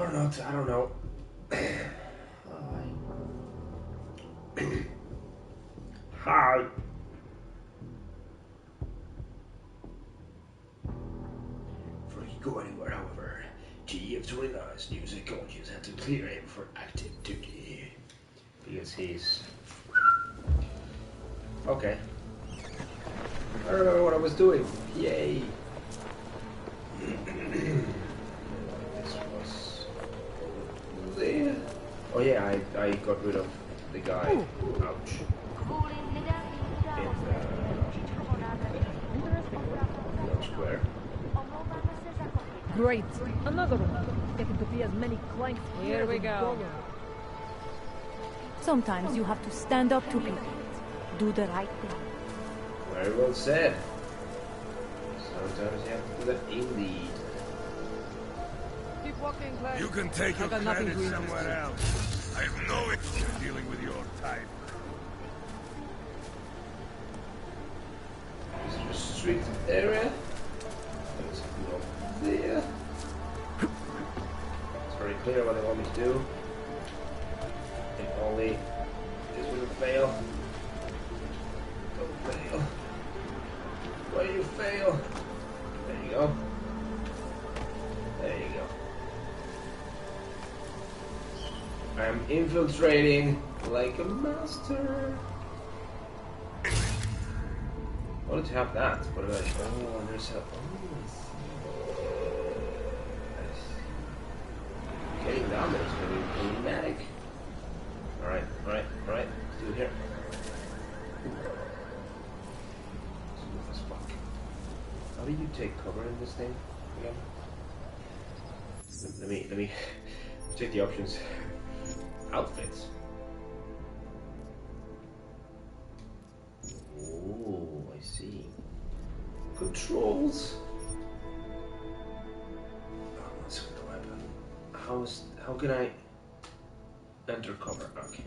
Or not, I don't know. Hi. Before you go anywhere, however, you have to realize music coaches have to clear him for active duty. Because he's... Okay. I remember what I was doing. Yay. This was... there. Oh yeah, I got rid of the guy. Ouch. In square. Great. Another one. Getting to be as many clanks. Here we go. Sometimes you have to stand up to people. Do the right thing. Very well said. Sometimes you have to do that indeed. Keep walking, Clank. You can take your credit somewhere else. I have no interest in dealing with your type. Is it a street area? Let's go up there. It's very clear what they want me to do. If only this wouldn't fail. Don't fail. Why do you fail? There you go. There you go. I'm infiltrating like a master. I wanted to have that, but oh, there's a... I see. Getting down there is going to be problematic. Alright. Let's do it here. Smooth as fuck. How do you take cover in this thing again? Let me check the options. Outfits. Oh, I see. Controls. Oh, let's go to weapon. How can I enter cover? Okay.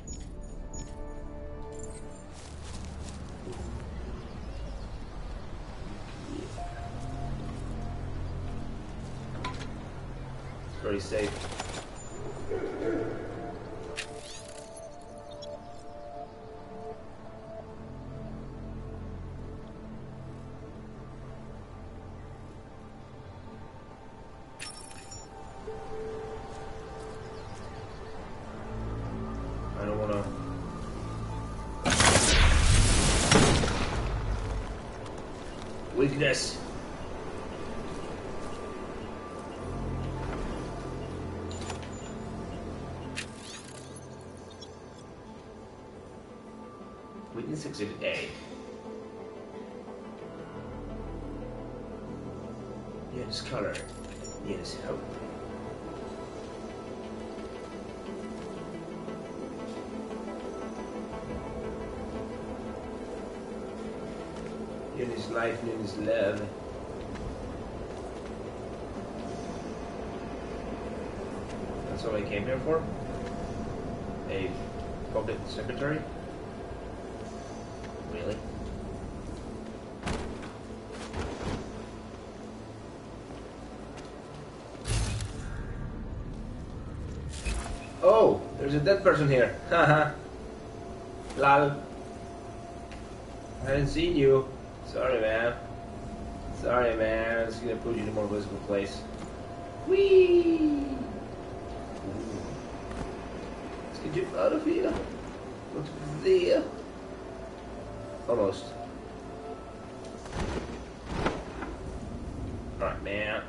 It's very safe. I don't wanna... Weakness. Weakness exhibit A. Yes, color. Yes, hope. In his life and in his love. That's what I came here for? A public secretary? Really? Oh, there's a dead person here. Haha. Lol. I hadn't seen you. Sorry, man. Sorry, man. I'm just gonna put you in a more visible place. Whee! Let's get you out of here. What's there? Almost. Alright, man.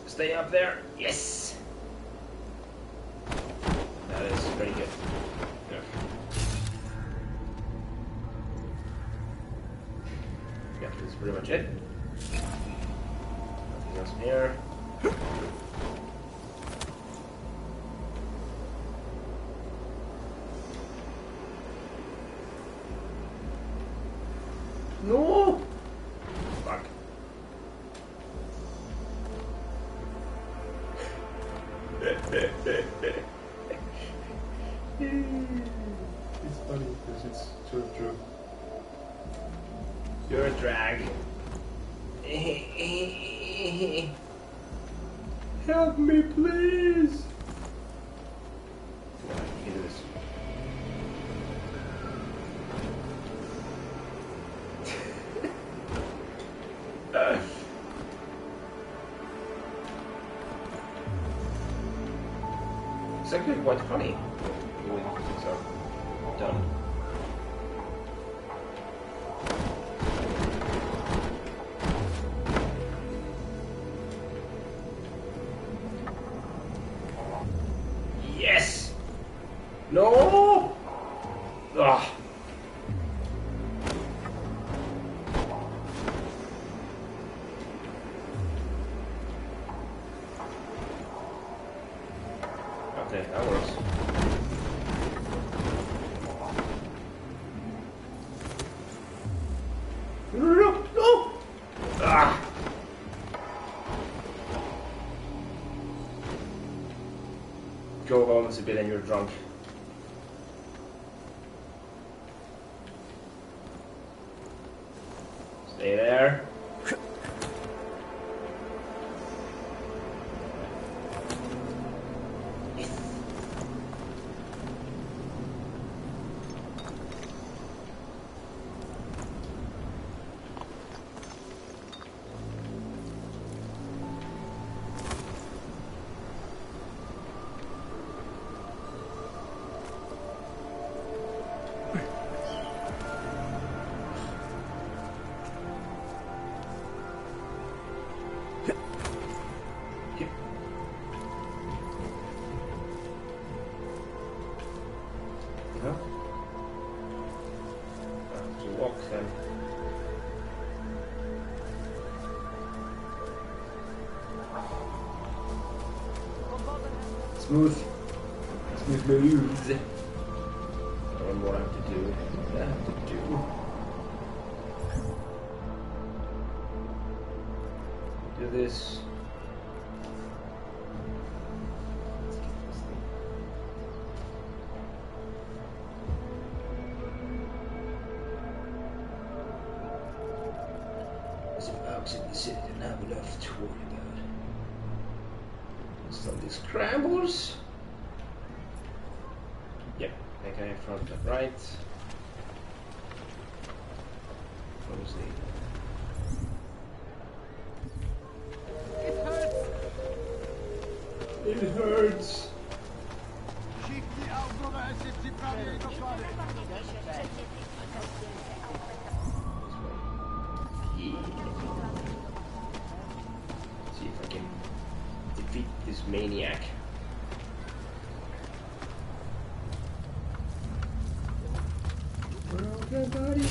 Stay up there. Yes! That is pretty good. Yeah. Yeah, that's pretty much it. Nothing else in here. No! Fuck. It's funny because it's sort of true. You're a drag. Help me, please! Come on, you can do this. It's actually quite funny. Doing things are done. Yes! No! Ah. Okay, that works. No! Ah! Go home, civilian, you're drunk. Stay there. Smooth moves. I don't know what I have to do. What I have to do. Do this. As if outside the city didn't have enough to worry about. Some these scrambles. Yep, okay, front and right. Obviously. It hurts. See if I can defeat this maniac. Broken body.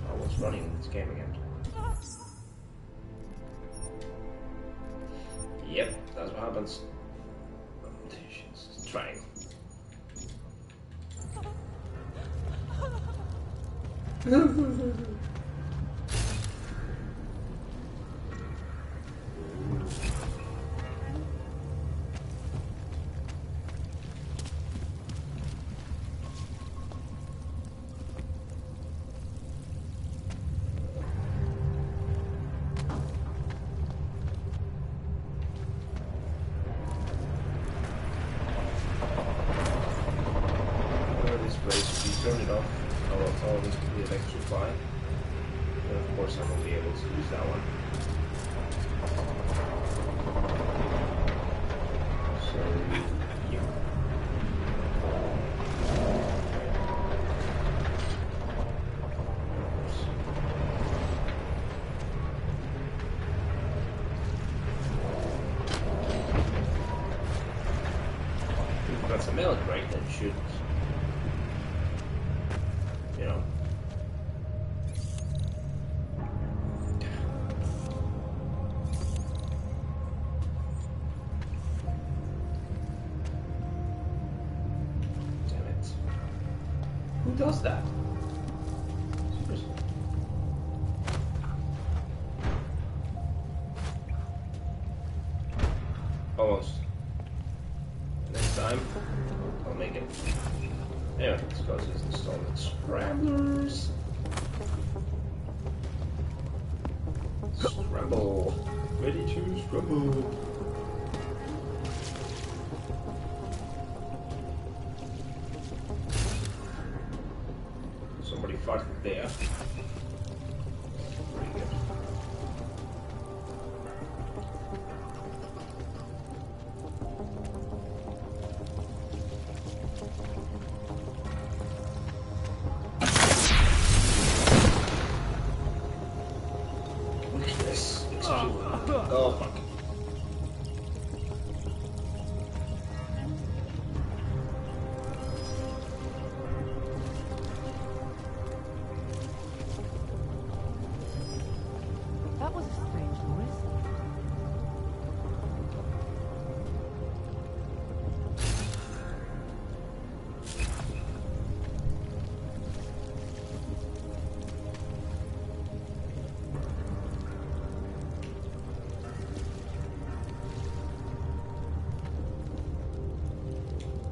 I was running in this game again. Yep, that's what happens. She's trying. Turn it off. I'll always be electrify. But of course I won't be able to use that one. So yeah. We've got some milk, right? That should, you know. Damn it. Who does that? Seriously. Almost. Next time, I'll make it. Anyway, let's go to install the scramblers. Scramble. Ready to scramble. Somebody farted there. Pretty good. Weakness. Oh fuck. That was a strange noise.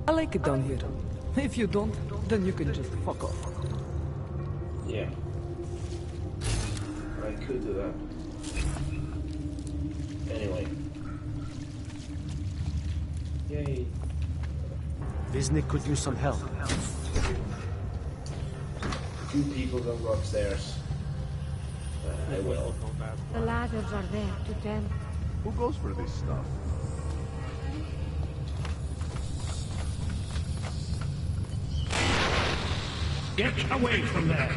I like it down here. If you don't, then you can just fuck off. Yeah. I could do that. Anyway. Yay. Wisnik could use some help. Two people don't go upstairs. I will. The ladders are there to them. Who goes for this stuff? Get away from there!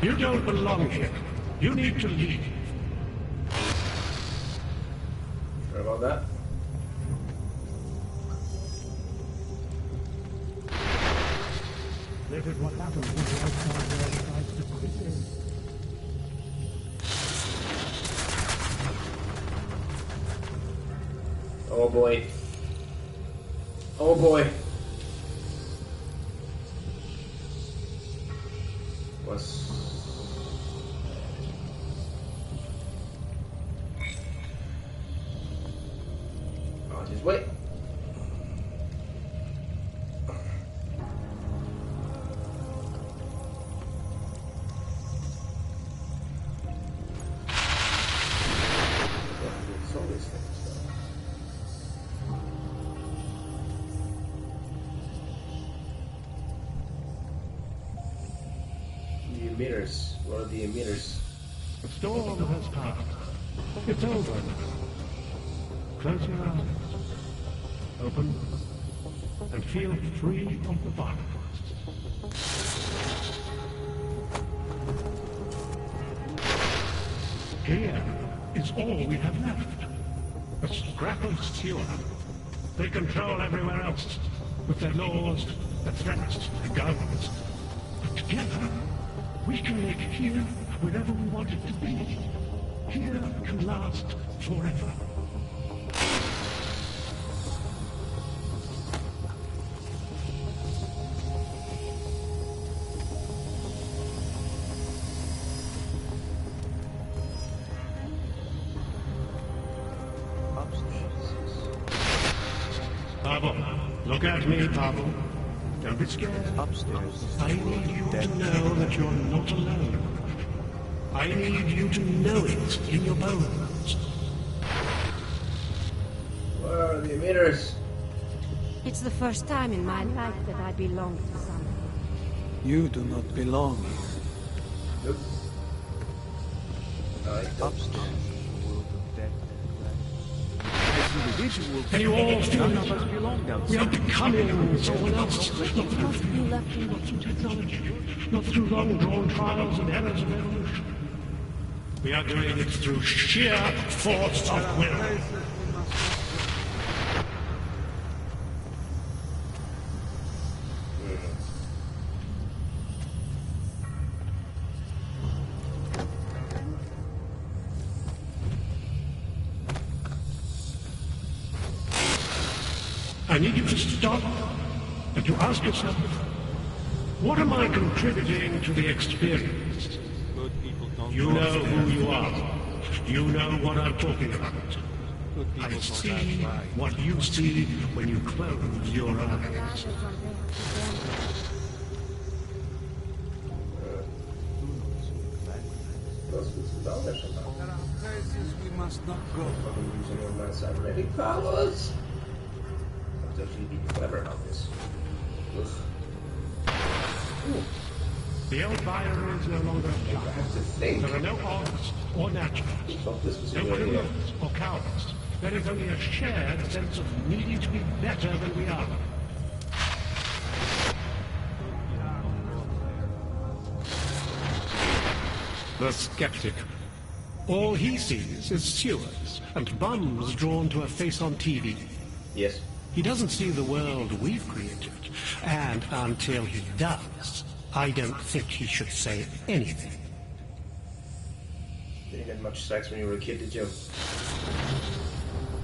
You don't belong here. You need to leave. Sorry about that. This is what happens when the outside world tries to quit in. Oh boy. Oh boy. Was. I'll just wait. It's all these things. The emitters. What are the emitters? The storm has passed. It's over now. Close your eyes. Open. And feel free of the violence. Here is all we have left. A scrap of sewer. They control everywhere else. With their laws, their threats, their guns. But together, we can make here wherever we want it to be. Here can last forever. Pavel, look at me, Pavel. Don't be scared. Upstairs. I need you to know that you're not alone. I need you to know it in your bones. Where are the emitters? It's the first time in my life that I belong to something. You do not belong here. Nope. I don't. Upstairs. The world of death and Can you all feel none it? of us belong down We are becoming someone else. Not Must be left in through technology, not through long-drawn trials and errors of evolution. We are doing it through sheer force of will. I need you to stop and to ask yourself, what am I contributing to the experience? Good people don't You know who you are. You know what I'm talking about. Good people I don't see act right. what you see when you close your eyes. ladders are there to them. down there somehow. There are places we must not go. I'm using all my cybernetic powers. I've actually been clever about this. Ugh. Ooh. The old Byron is no longer a I plan. have to think. There are no odds or naturals. Thought this was a No good idea. criminals or cowards. There is only a shared sense of needing to be better than we are. The skeptic. All he sees is sewers and bums drawn to a face on TV. Yes. He doesn't see the world we've created. And until he does, I don't think he should say anything. Didn't get much sex when you were a kid, did you?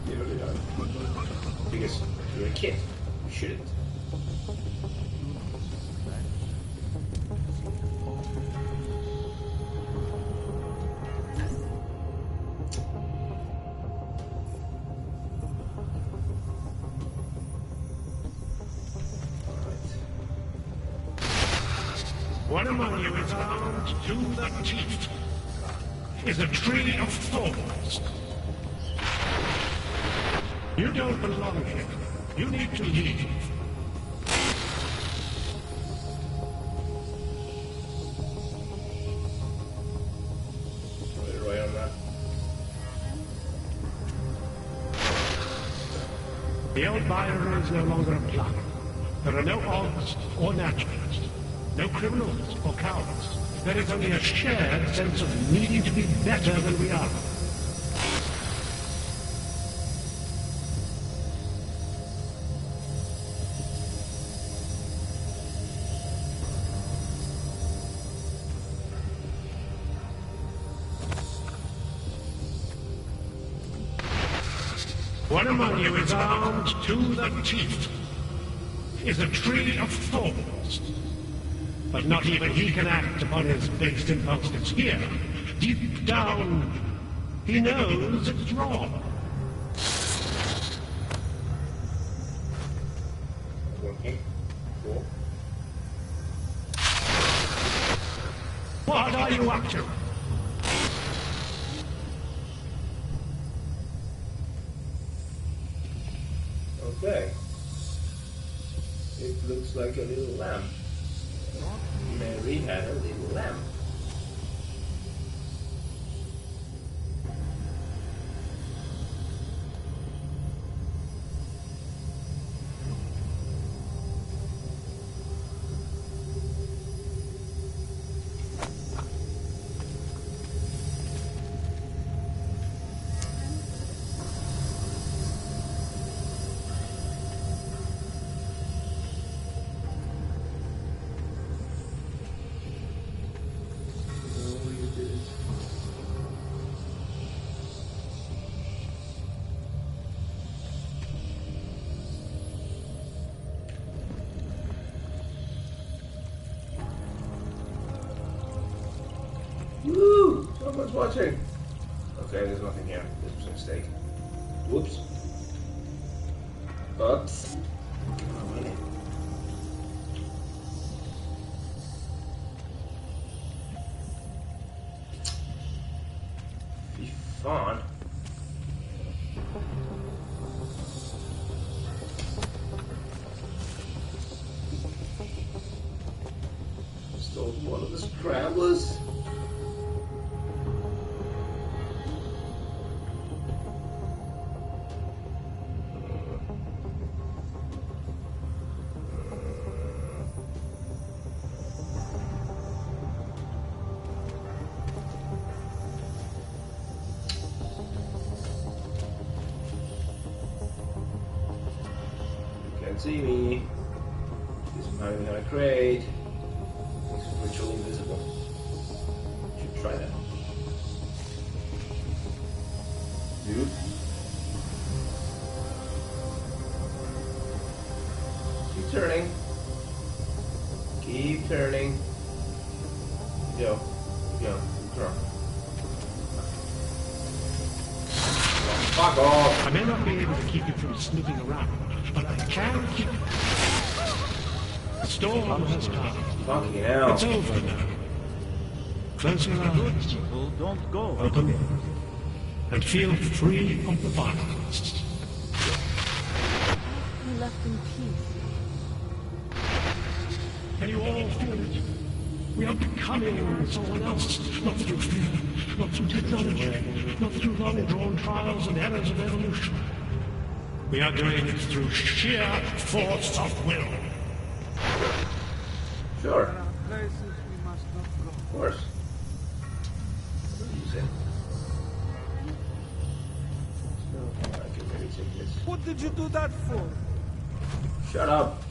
You really don't. Because you're a kid. You shouldn't. One among you is armed to the teeth. Is a tree of thorns. You don't belong here. You need to leave. Right on that. The old Byron is no longer a plan. There are no odds or naturals. No criminals or cowards. There is only a shared sense of needing to be better than we are. One among you is armed to the teeth. Is a tree of thorns. But not even he can act upon his based impulses here. Deep down, he knows it's wrong. Working. Cool. What are you up to? Okay. It looks like a little lamp. Mary had a little lamp. Woo! Someone's watching. Okay, there's nothing here. This was a mistake. Whoops. Oops. Oh, really? Fy fan. Stole one of the scramblers. Can't see me. Because I'm hiding behind a crate. Makes it virtually invisible. Should try that. Dude. Keep turning. Keep turning. Go. Go. Turn. Fuck off. I may not be able to keep you from snooping around, but I can keep you. The storm has passed. Fucking hell. It's over now. Close your eyes. People don't go. Open them. And feel free of the violence. We left in peace. Can you all feel it? We are becoming someone else, not through fear, not through technology, not through long-drawn trials and errors of evolution. We are doing it through sheer force of will. Sure, There are places we must not go. of course. What do you say? So, I can maybe take this. What did you do that for? Shut up.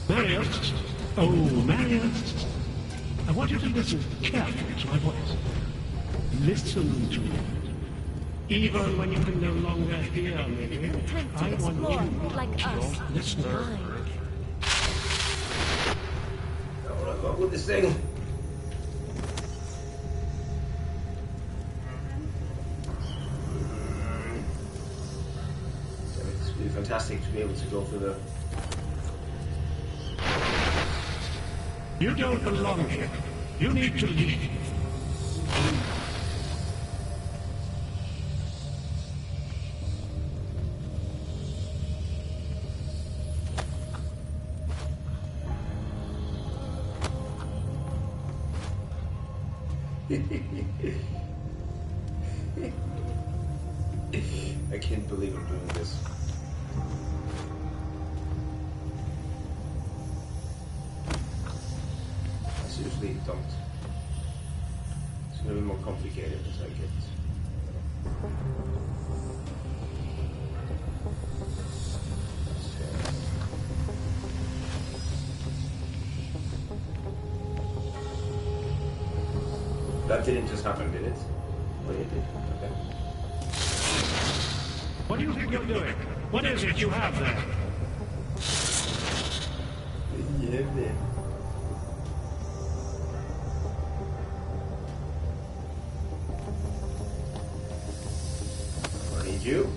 Marius! Oh, Marius! I want you to listen carefully to my voice. Listen to it. Even when you can no longer hear me, Attempt to I want explore, you like us. to listen. Blind. I wanna go with this thing. It's really fantastic to be able to go through the. You don't belong here. You need to leave. I can't believe I'm doing this. I seriously don't. It's gonna be more complicated as I get. That didn't just happen, did it? Oh, it did. Okay. What do you think you're doing? What is it you have there? Yeah, man. I need you.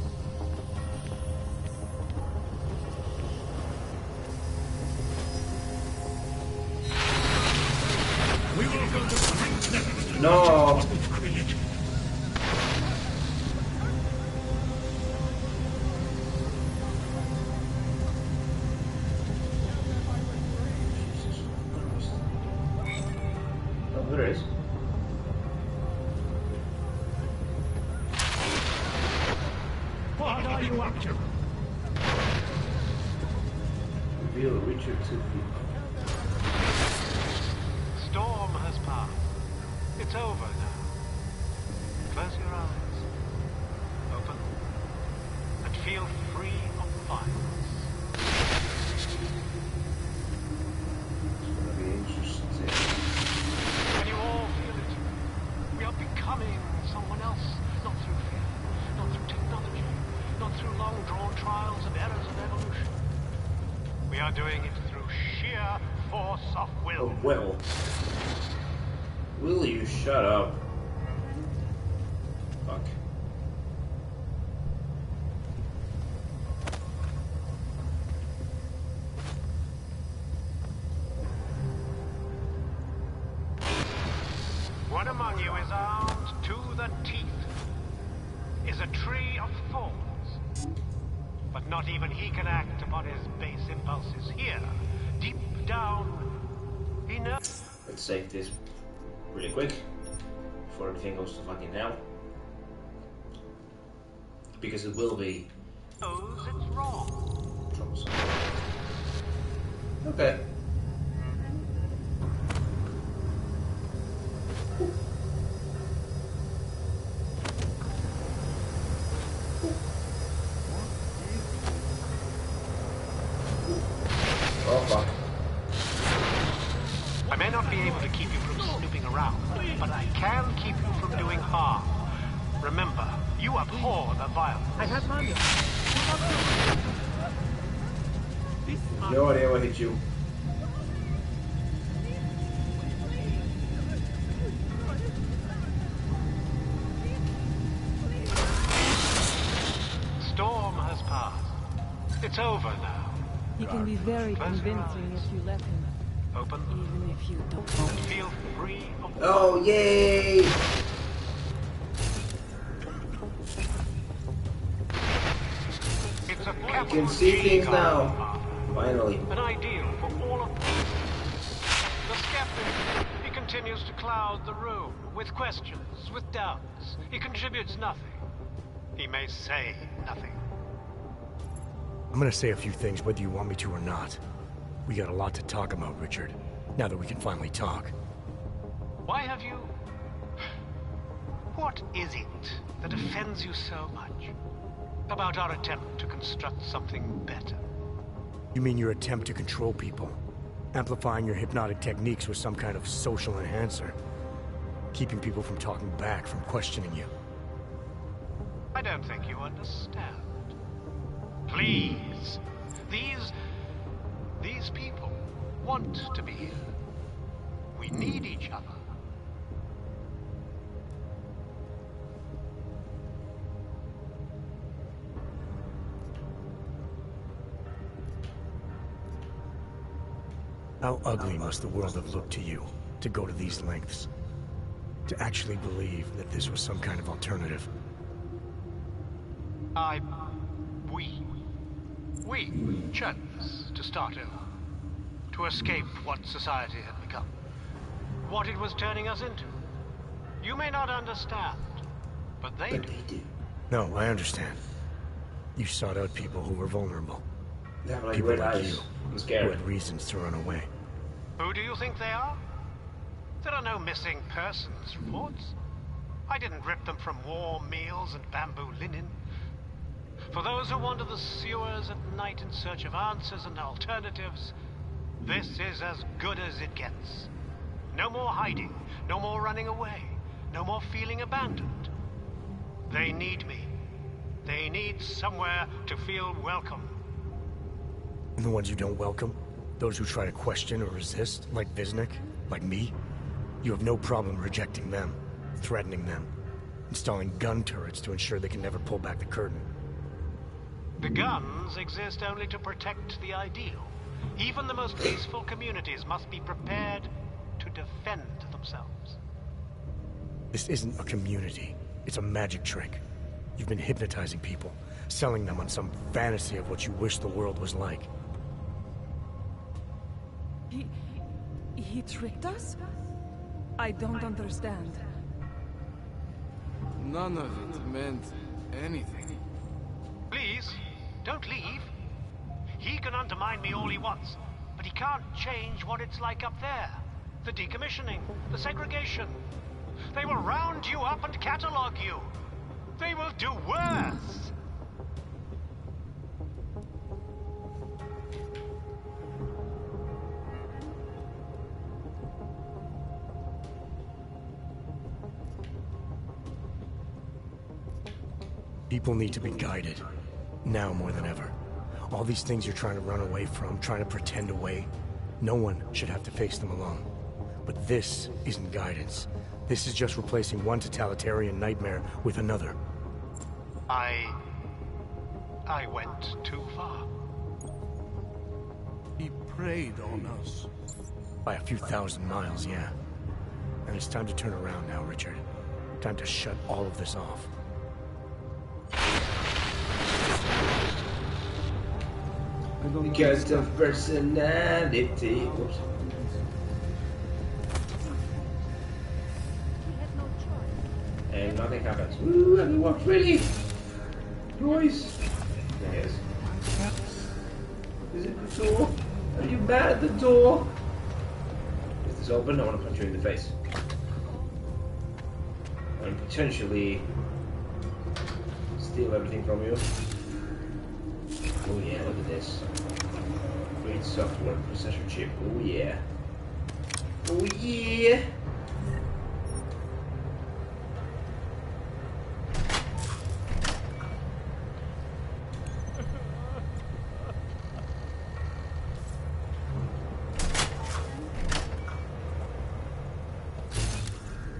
We will go to great lengths to No. what we've created. Jesus Christ. Oh, there it is. What are you up to? Reveal Richard 2 feet. Storm has passed. It's over now. Close your eyes. Open them. And feel free of violence. It's gonna be interesting. Can you all feel it? We are becoming someone else. Not through fear, not through technology, not through long-drawn trials and errors of evolution. We are doing it through sheer force of will. Oh, well. Will you shut up? Fuck. One among you is armed to the teeth, is a tree of thorns. But not even he can act upon his base impulses here. Deep down, he knows. Let's save this really quick before everything goes to fucking hell. Because it will be It's wrong. troublesome. Okay. Oh fuck. I may not be able to keep you from snooping around, but I can keep you from doing harm. Remember, you abhor the violence. I have money. No idea what hit you. Storm has passed. It's over now. He can be very Close your convincing eyes. if you let him. Open them. Even if you don't. Feel free of Oh, yay! It's a I capital can see G things kind now. of path. Finally. An ideal for all of the skeptic. He continues to cloud the room with questions, with doubts. He contributes nothing. He may say nothing. I'm gonna say a few things whether you want me to or not. We got a lot to talk about, Richard. Now that we can finally talk. Why have you... What is it that offends you so much about our attempt to construct something better? You mean your attempt to control people? Amplifying your hypnotic techniques with some kind of social enhancer? Keeping people from talking back, from questioning you? I don't think you understand. Please. These people want to be here. We need each other. How ugly must the world have looked to you, to go to these lengths? To actually believe that this was some kind of alternative? We chose to start over. To escape what society had become. What it was turning us into. You may not understand, but they do. No, I understand. You sought out people who were vulnerable. They have like People red like eyes. you, I'm who scared. had reasons to run away. Who do you think they are? There are no missing persons reports. I didn't rip them from warm meals and bamboo linen. For those who wander the sewers at night in search of answers and alternatives, this is as good as it gets. No more hiding, no more running away, no more feeling abandoned. They need me. They need somewhere to feel welcome. And the ones you don't welcome? Those who try to question or resist, like Visnik, like me? You have no problem rejecting them, threatening them, installing gun turrets to ensure they can never pull back the curtain. The guns exist only to protect the ideal. Even the most peaceful communities must be prepared to defend themselves. This isn't a community. It's a magic trick. You've been hypnotizing people, selling them on some fantasy of what you wish the world was like. He tricked us? I don't understand. None of it meant anything. Please, don't leave. He can undermine me all he wants, but he can't change what it's like up there. The decommissioning, the segregation. They will round you up and catalog you. They will do worse. People need to be guided. Now more than ever. All these things you're trying to run away from, trying to pretend away, no one should have to face them alone. But this isn't guidance. This is just replacing one totalitarian nightmare with another. I went too far. He preyed on us. By a few thousand miles, yeah. And it's time to turn around now, Richard. Time to shut all of this off. Because of personality. Whoops. And nothing happens. Ooh, everyone's ready. Noise. There it is. Is it the door? Are you mad at the door? Is this open? I want to punch you in the face. And potentially steal everything from you. Oh yeah, look at this. Great software processor chip. Oh yeah. Oh yeah.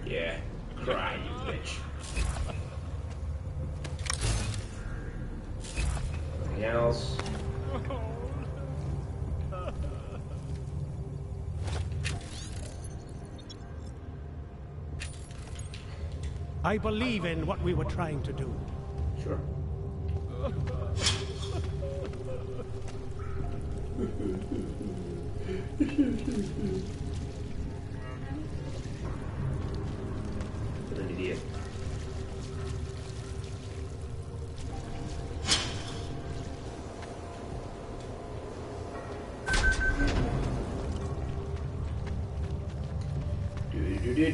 Yeah. Cry, you bitch. Nothing else. I believe in what we were trying to do. Sure. What an idiot. You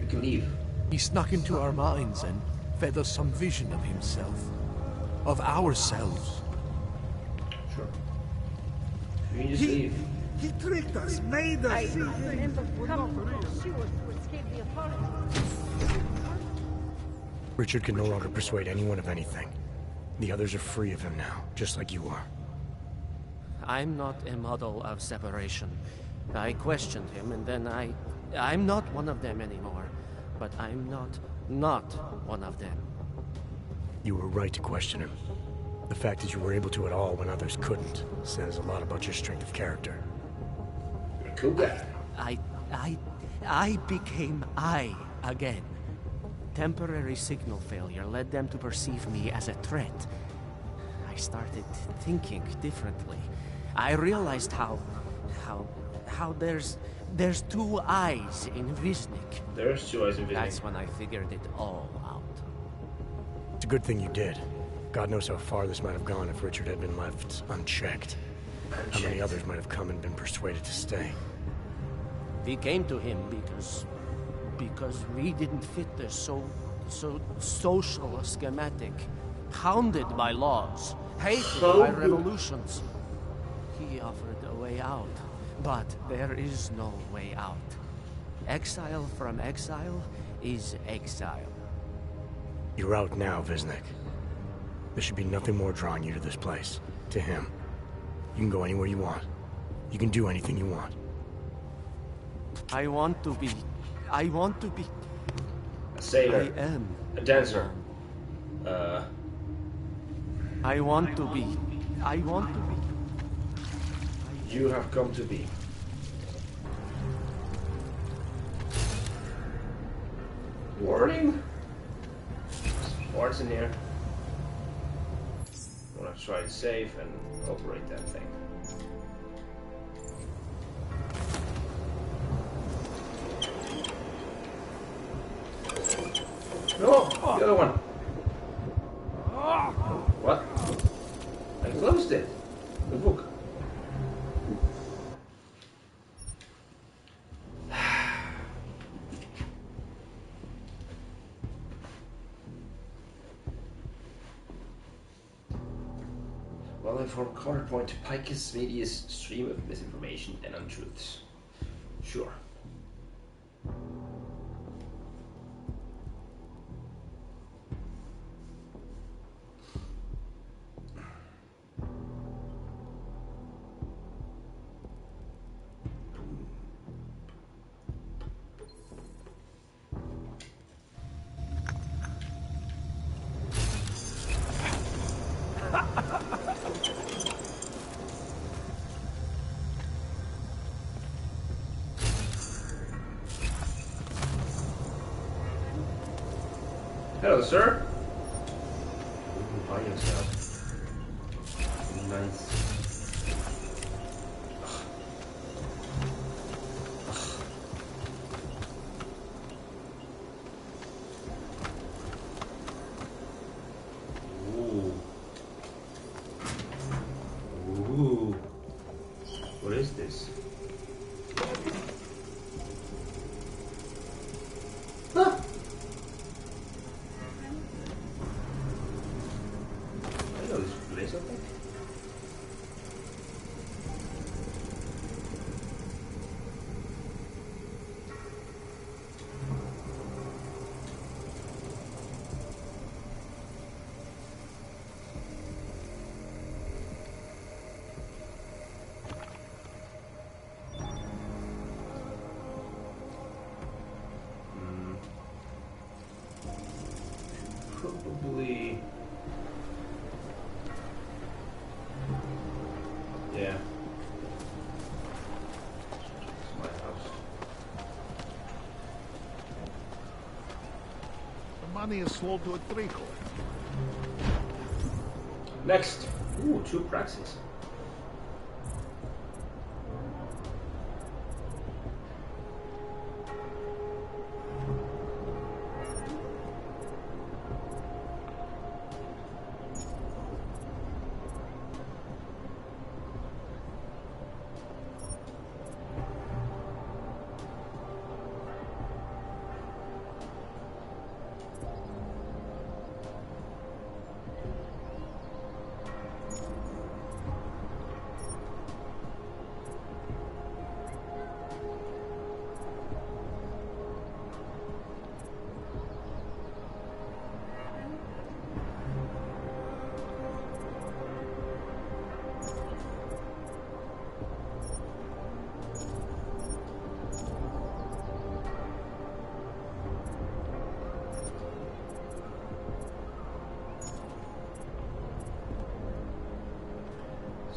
can leave. He snuck into our minds and fed us some vision of himself. Of ourselves. Sure. You can just leave. He tricked us, made us see things that were not real. Richard can no longer persuade anyone of anything. The others are free of him now, just like you are. I'm not a model of separation. I questioned him, and then I'm not one of them anymore. But I'm not one of them. You were right to question him. The fact that you were able to at all when others couldn't says a lot about your strength of character. You're a cool guy. I became I again. Temporary signal failure led them to perceive me as a threat. I started thinking differently. I realized how there's two eyes in Wisnik. There's two eyes in Wisnik. That's when I figured it all out. It's a good thing you did. God knows how far this might have gone if Richard had been left unchecked. How many others might have come and been persuaded to stay. We came to him because we didn't fit the so social schematic, hounded by laws, hated by revolutions. He offered a way out, but there is no way out. Exile from exile is exile. You're out now, Wisnik. There should be nothing more drawing you to this place, to him. You can go anywhere you want. You can do anything you want. I want to be a sailor. I am a dancer. I want to be. You have come to be. Warning? What's in here? I'm gonna try to save and operate that thing. No, the other one. What? I closed it. The book. Well-informed counterpoint to Pike's media's stream of misinformation and untruths. Sure. Hello, sir. By yourself. Nice. Ooh. Ooh. What is this? Huh. I know this place, I think. Probably. Yeah. It's my house. money is sold to a trickle. Next. Ooh, 2 praxis.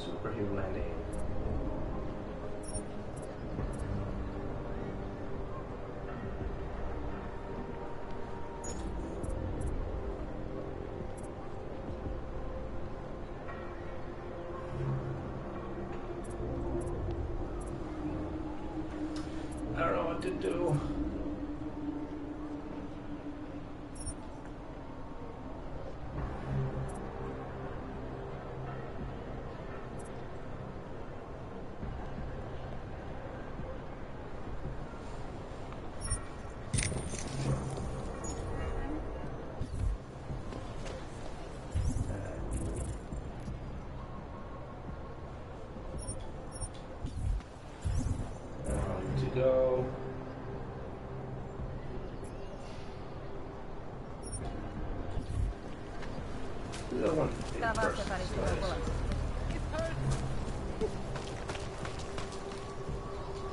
Superhuman landing. I don't know what to do. Go. The one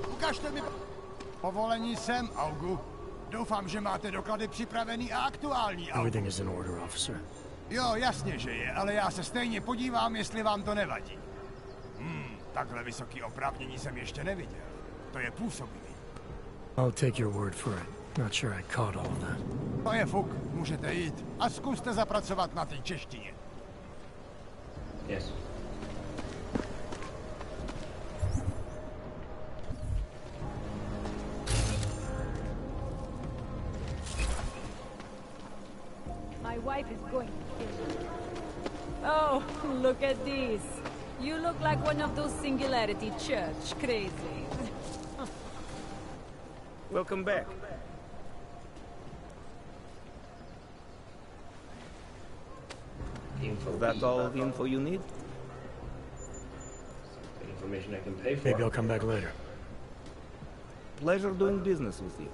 Ukažte mi povolení sem, Augu. Doufám, že máte doklady připravený a aktuální, Augu. Everything is in order, officer. Jo, jasně, že je, ale já se stejně podívám, jestli vám to nevadí. Takhle vysoký oprávnění jsem ještě neviděl. To je působivé. I'll take your word for it. Not sure I caught all of that. To je fuk, můžete jít a zkuste zapracovat na té češtině. Yes. My wife is going to kill me. Oh, look at this. You look like one of those Singularity Church crazy. Welcome back. Info. That all the info you need? The information I can pay for. Maybe I'll come back later. Pleasure doing business with you.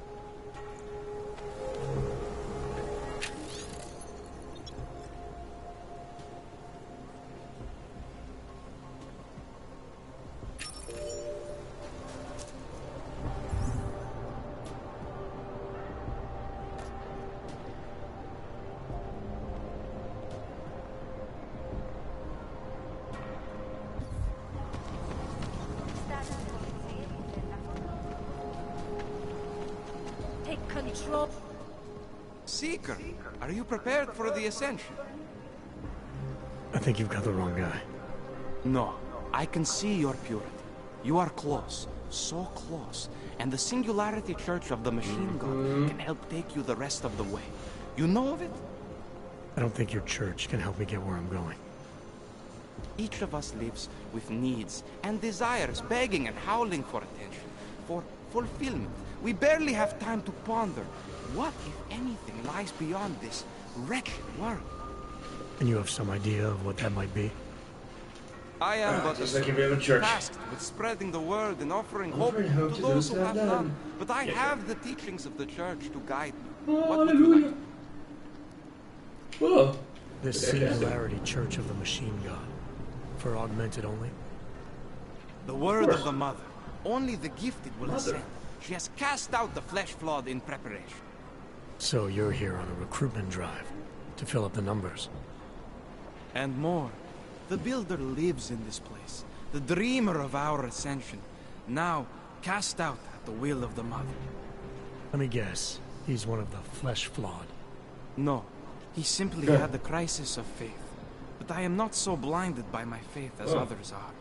Control. Seeker, are you prepared for the ascension? I think you've got the wrong guy. No, I can see your purity. You are close, so close, and the Singularity Church of the Machine God can help take you the rest of the way. You know of it? I don't think your church can help me get where I'm going. Each of us lives with needs and desires, begging and howling for attention, for fulfillment. We barely have time to ponder what, if anything, lies beyond this wretched world. And you have some idea of what that might be? I am but a tasked with spreading the word and offering hope to those who have none. But I have the teachings of the church to guide me. What would you like? Whoa. This Singularity Church of the Machine God. For augmented only? The word of the Mother. Only the gifted will ascend. She has cast out the flesh-flawed in preparation. So you're here on a recruitment drive, to fill up the numbers. And more. The Builder lives in this place, the dreamer of our ascension, now cast out at the will of the Mother. Let me guess, he's one of the flesh-flawed. No, he simply had the crisis of faith. But I am not so blinded by my faith as others are.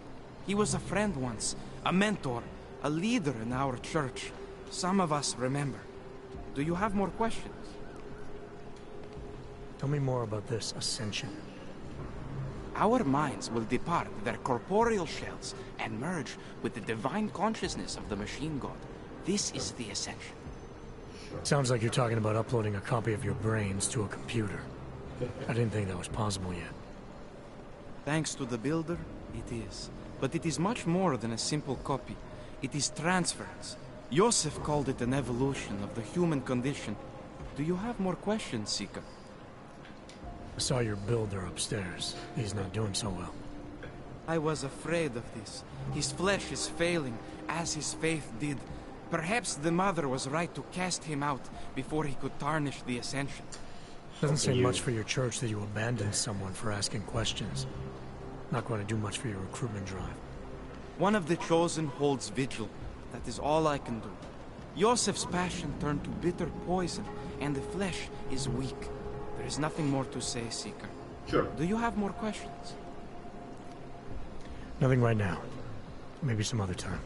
He was a friend once, a mentor, a leader in our church. Some of us remember. Do you have more questions? Tell me more about this ascension. Our minds will depart their corporeal shells and merge with the divine consciousness of the machine god. This is the ascension. Sounds like you're talking about uploading a copy of your brains to a computer. I didn't think that was possible yet. Thanks to the builder, it is. But it is much more than a simple copy. It is transference. Joseph called it an evolution of the human condition. Do you have more questions, Seeker? I saw your builder upstairs. He's not doing so well. I was afraid of this. His flesh is failing, as his faith did. Perhaps the mother was right to cast him out before he could tarnish the ascension. Doesn't say much for your church that you abandoned someone for asking questions. Not going to do much for your recruitment drive. One of the chosen holds vigil. That is all I can do. Joseph's passion turned to bitter poison, and the flesh is weak. There is nothing more to say, Seeker. Sure. Do you have more questions? Nothing right now. Maybe some other time.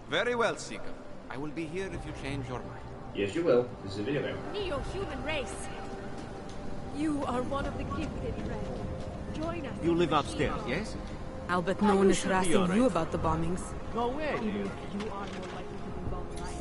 Very well, Seeker. I will be here if you change your mind. Yes, you will. This is a video game. Neo-human race. You are one of the gifted, friend. Join us. You live upstairs, yes? I'll bet no one is should be harassing alright. you about the bombings. Go away. Even if you are more likely to be involved than I am.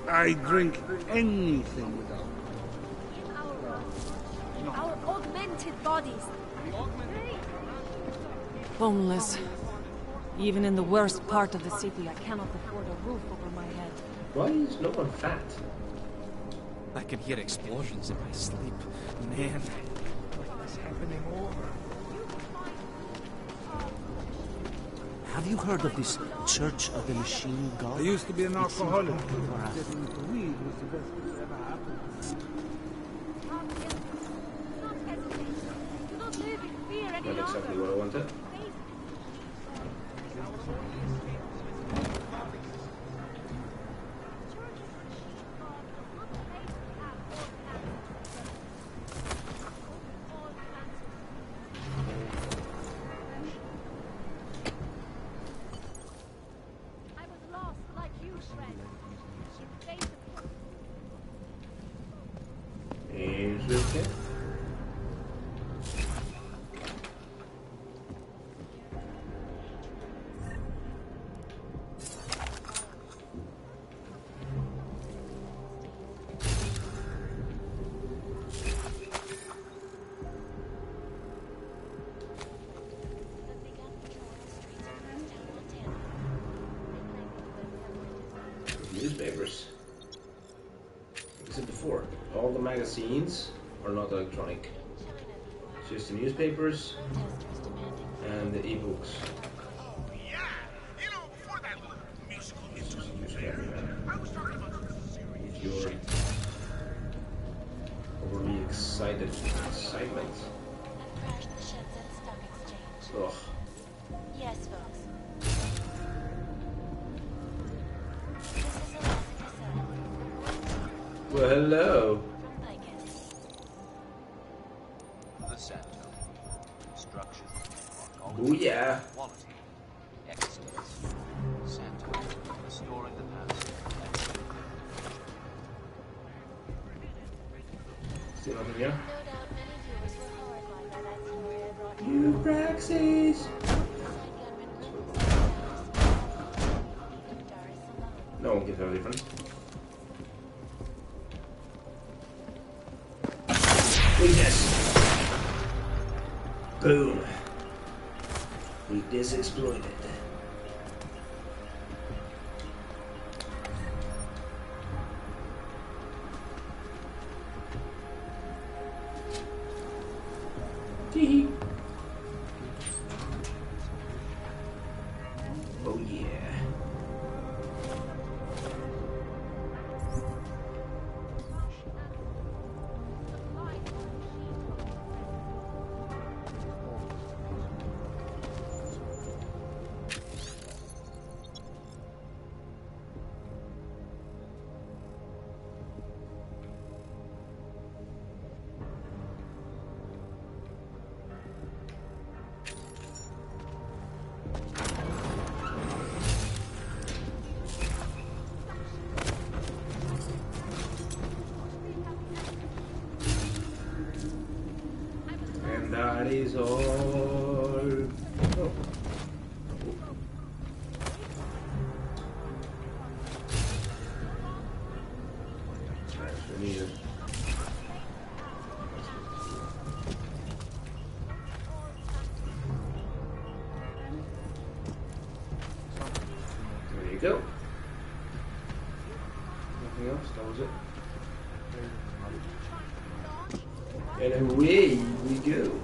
I drink anything without. Our augmented bodies. Boneless. Even in the worst part of the city, I cannot afford a roof over my head. Why is no one fat? I can hear explosions in my sleep. Man, what is happening over? Have you heard of this Church of the Machine God? I used to be an alcoholic. Perhaps. Getting into weed was the best thing that ever happened. Do not live in fear any Not exactly what I wanted. Interesting. Newspapers. Like I said before, all the magazines are not electronic. It's just the newspapers and the ebooks. Oh, yeah. You know, before that little musical interlude there, I was talking about the series. If you're overly excited, excitement. I've crashed the ships at Stock Exchange. Ugh. Yes, folks. This is Alaska South. Well, hello. I guess. The Santo. Instructions. Oh yeah. Quality. Excellence. Santo. Restoring the past. Still nothing here? No doubt many viewers were horrified by that story I brought You Praxis. No one can tell the difference. Weakness. Boom. Weakness exploited. Tee. Oh yeah. go. Nothing else, that was it. And away we go.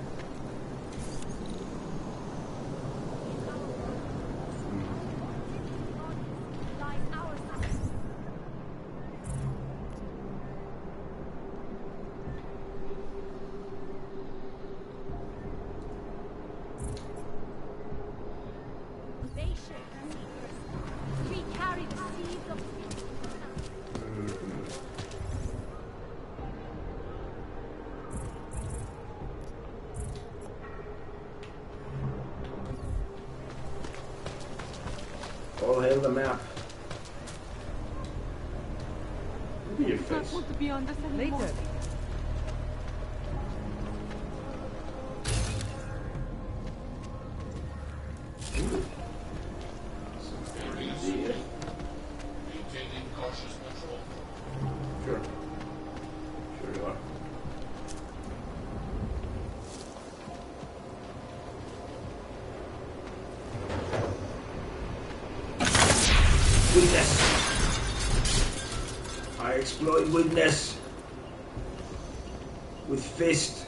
All hail the map. Look at your face. Want to be on this anymore. Later. Maintaining cautious patrol. Sure. Sure you are. Weakness. I exploit weakness with fist.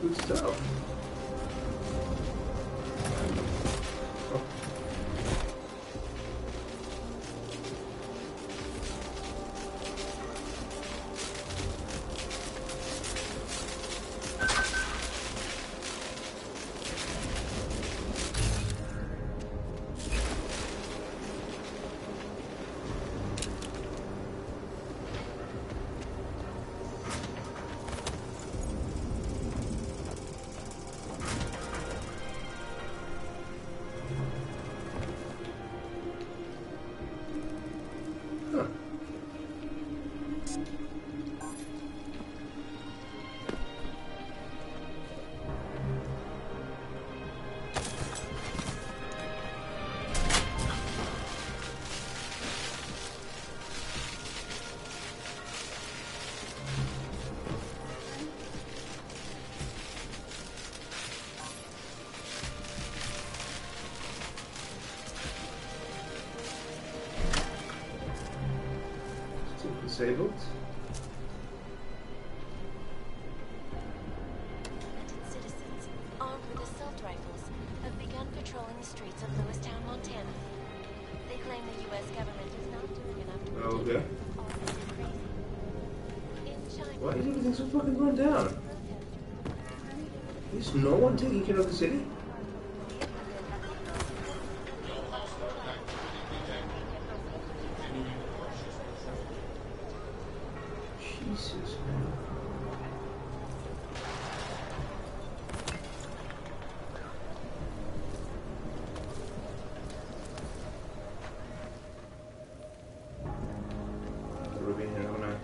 Good stuff. Disabled. Citizens, armed with assault rifles, have begun patrolling the streets of Lewistown, Montana. They claim the U.S. government is not doing enough to protect Okay. all this crazy. In China, Why is everything so fucking run down? Is no one taking care of the city? Jesus, man. We'll be here, haven't I?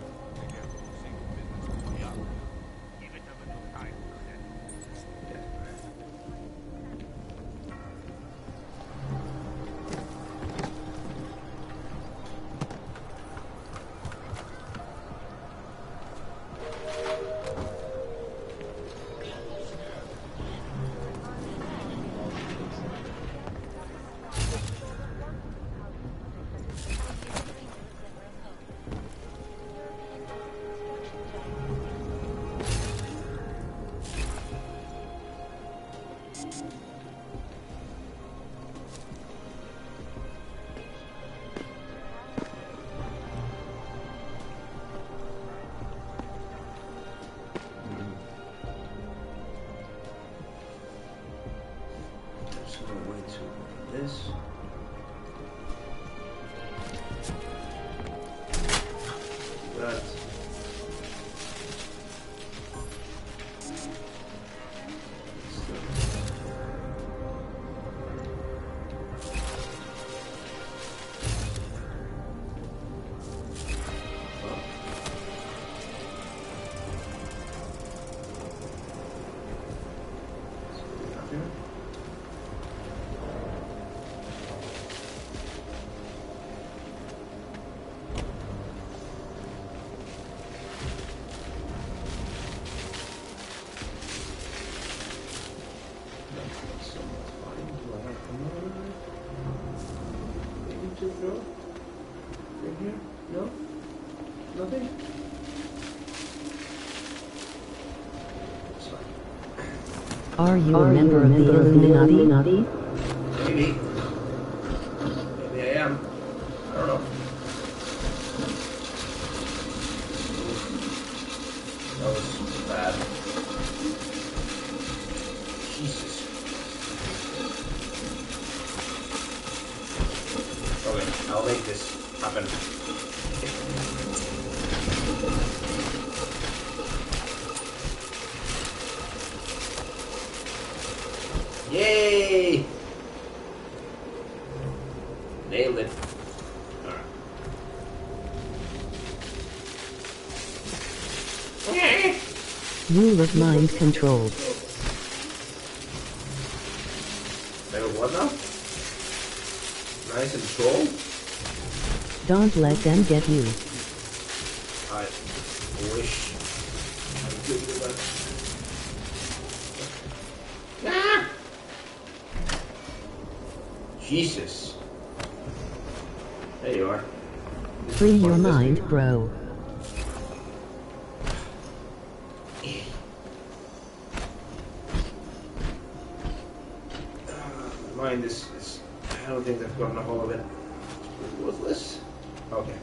There's no way to this. That. No? Nothing? Are you a member of the Illuminati? Maybe. Maybe I am. I don't know. That was bad. Jesus. Okay, I'll make this happen. Yay! Nailed it. Alright. Rule of mind controlled. What now? Nice and troll? Don't let them get you. I wish I could do that. Ah! Jesus. There you are. Free your mind, bro. Mind is I don't think I've gotten a hold of it. It's worthless. Okay.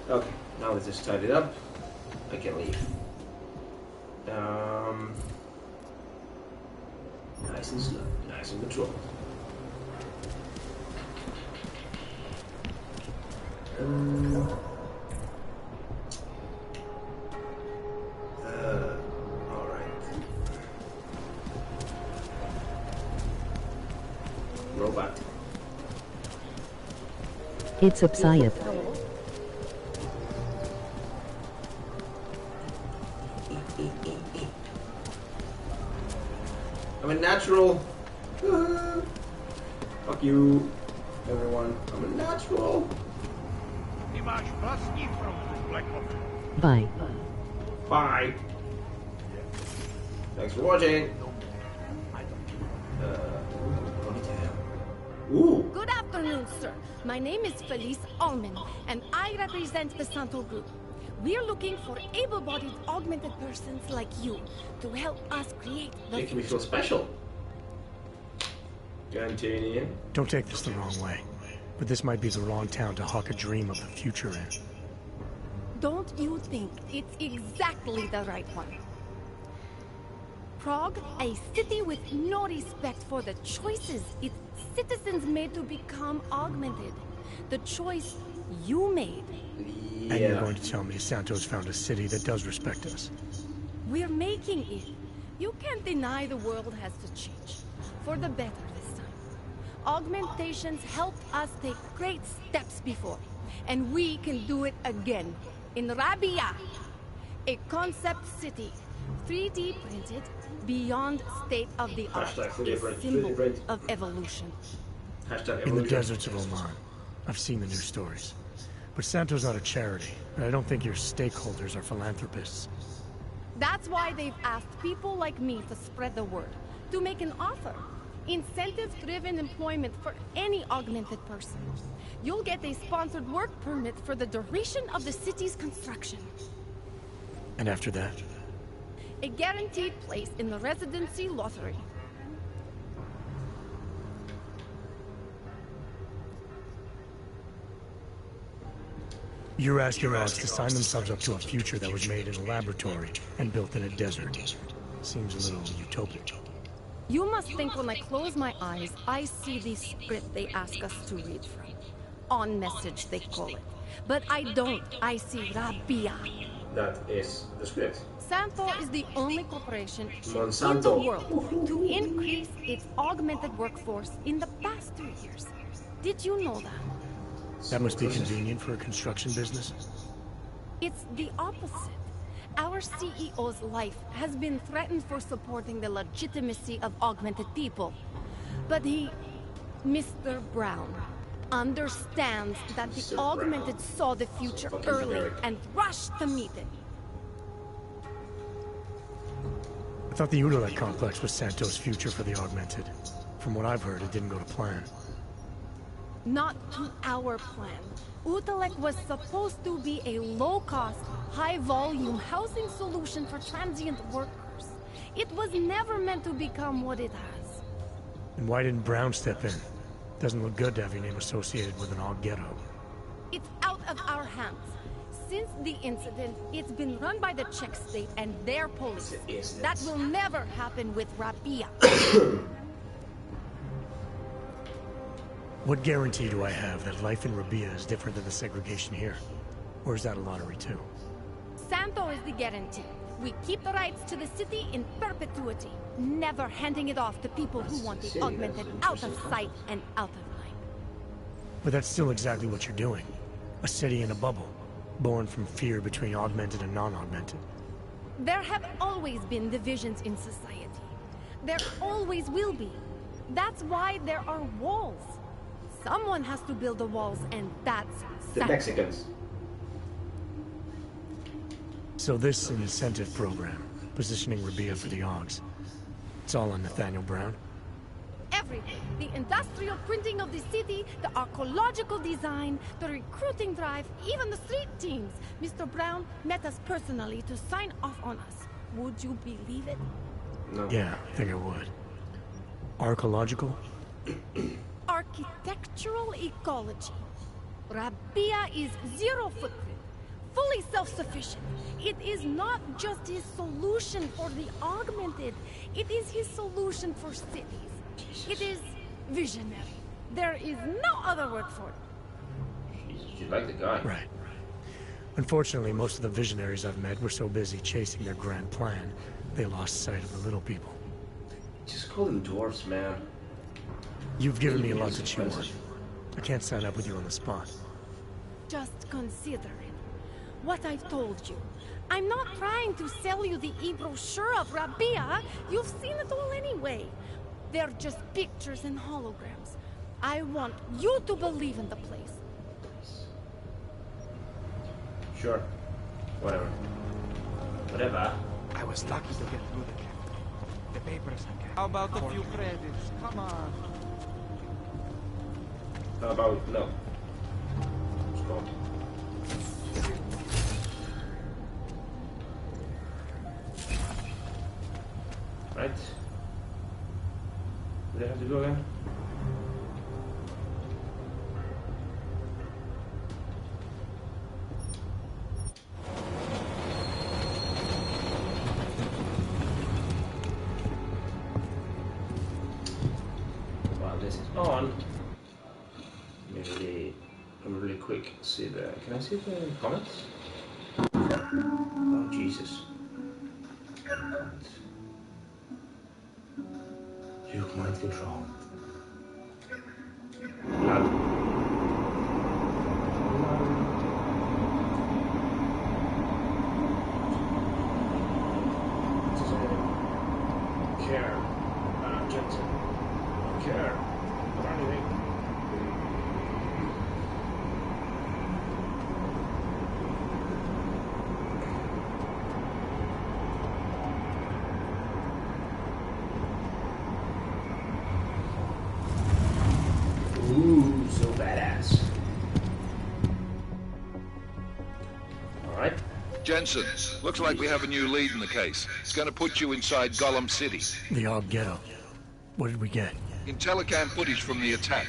Okay. Now let's just tidy it up. I can leave. Nice and slow. Nice and controlled. Alright. Robot. It's a psyop. I'm a natural. Fuck you, everyone. I'm a natural. Bye. Bye. Thanks for watching. Ooh. Good afternoon, sir. My name is Felice Allman, and I represent the Santo Group. We're looking for able-bodied augmented persons like you to help us create the Making me feel special. Continue. Don't take this the wrong way, but this might be the wrong town to hawk a dream of the future in. Don't you think it's exactly the right one? Prague, a city with no respect for the choices its citizens made to become augmented. The choice you made. Yeah. And you're going to tell me Santos found a city that does respect us? We're making it. You can't deny the world has to change. For the better this time. Augmentations helped us take great steps before. And we can do it again. In Rabia, a concept city. 3D printed, beyond state-of-the-art. A symbol of evolution. In the deserts of Oman. I've seen the news stories. But Santo's not a charity, and I don't think your stakeholders are philanthropists. That's why they've asked people like me to spread the word, to make an offer. Incentive-driven employment for any augmented person. You'll get a sponsored work permit for the duration of the city's construction. And after that? A guaranteed place in the residency lottery. You're asking us to sign themselves up to a future that was made in a laboratory and built in a desert. Seems a little utopic. You must think when I close my eyes, I see the script they ask us to read from. On message, they call it. But I don't. I see Rabia. That is the script. Santo is the only corporation Monsanto in the world to increase its augmented workforce in the past 2 years. Did you know that? That must be convenient for a construction business. It's the opposite. Our CEO's life has been threatened for supporting the legitimacy of augmented people. But he, Mr. Brown, understands that the augmented saw the future early and rushed to meet it. I thought the Udalek complex was Santos' future for the augmented. From what I've heard, it didn't go to plan. Not to our plan. Udalek was supposed to be a low-cost, high-volume housing solution for transient workers. It was never meant to become what it has. And why didn't Brown step in? Doesn't look good to have your name associated with an Aug ghetto. It's out of our hands. Since the incident, it's been run by the Czech state and their police. That will never happen with Rabia. What guarantee do I have that life in Rabia is different than the segregation here? Or is that a lottery too? Santo is the guarantee. We keep the rights to the city in perpetuity, never handing it off to people who want the augmented out of sight and out of mind. But that's still exactly what you're doing. A city in a bubble, born from fear between augmented and non-augmented. There have always been divisions in society. There always will be. That's why there are walls. Someone has to build the walls, and that's the Mexicans. So this incentive program, positioning Rabia for the Augs, it's all on Nathaniel Brown? Everything. The industrial printing of the city, the archaeological design, the recruiting drive, even the street teams. Mr. Brown met us personally to sign off on us. Would you believe it? No. Yeah, I think I would. Archaeological? Architectural ecology. Rabia is zero footprint, fully self-sufficient. It is not just his solution for the augmented. It is his solution for cities. It is visionary. There is no other word for it. You like the guy. Right. Unfortunately, most of the visionaries I've met were so busy chasing their grand plan, they lost sight of the little people. Just call them dwarves, man. You've given me a lot to choose on. I can't sign up with you on the spot. Just consider it. What I've told you. I'm not trying to sell you the e-brochure of Rabia. You've seen it all anyway. They're just pictures and holograms. I want you to believe in the place. Sure. Whatever. Whatever. I was lucky to get through the camp. The papers I got. How about a few credits? Come on. How about no? Stop. Right. Do they have to go again? While this is on, maybe really quick see the. Can I see the comments? Oh Jesus! Duke mind control. Blood. Care. Jensen. Care. About anything. Ooh, so badass. Alright. Jensen, looks like we have a new lead in the case. It's gonna put you inside Gollum City. The Aug ghetto. What did we get? Intellicam footage from the attack.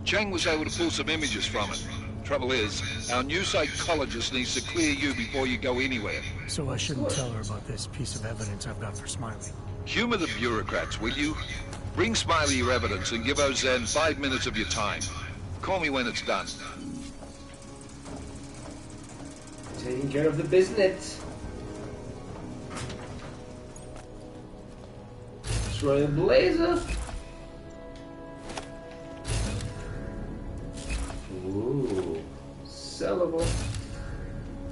Cheng was able to pull some images from it. Trouble is, our new psychologist needs to clear you before you go anywhere. So I shouldn't tell her about this piece of evidence I've got for Smiley. Humor the bureaucrats, will you? Bring Smiley your evidence and give Ozen 5 minutes of your time. Call me when it's done. Taking care of the business. Destroy the blazer. Ooh. Syllable.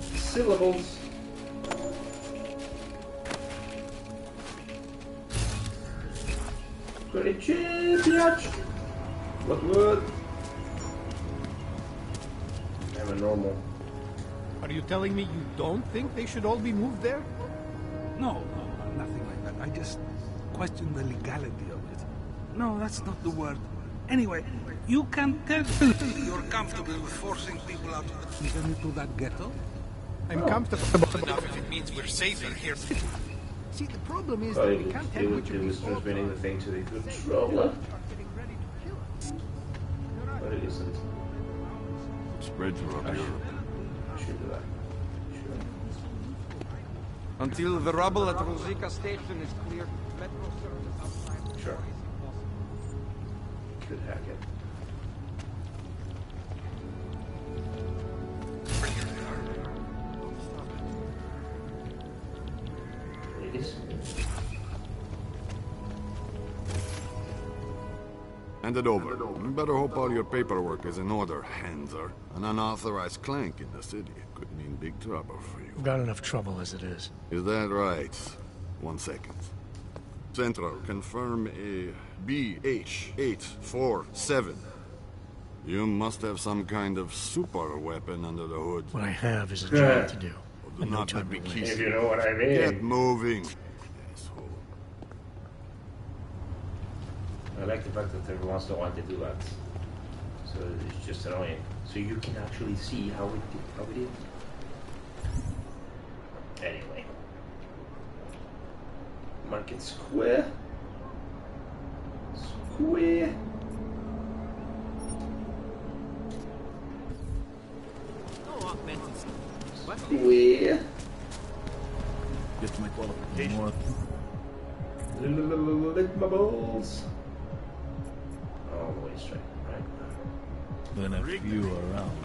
Syllables. Very cheap, biatch. What would? I'm a normal. Are you telling me you don't think they should all be moved there? No, nothing like that. I just question the legality of it. No, that's not the word. Anyway, you can tell you're comfortable with forcing people out of the... Even into that ghetto? I'm comfortable enough if it means we're safer here. See, the problem is Oh, that we can't tell which he was transmitting the thing to the controller. But it isn't. Spread you up here. Should do that. Sure. Until the rubble at Rosika Station is cleared, metro service outside. Sure. Could hack it. It is. Hand it over. You better hope all your paperwork is in order, Hanser. An unauthorized clank in the city could mean big trouble for you. I've got enough trouble as it is. Is that right? 1 second. Central, confirm a BH-847. You must have some kind of super weapon under the hood. What I have is a job to do. Do not let me kiss If you know what I mean. Get moving. I like the fact that every once in a while they do that. So it's just annoying. So you can actually see how it is. Anyway. Market Square. Square. Square. Get my qualification. Lick my balls. All the way straight, right? Then a few around.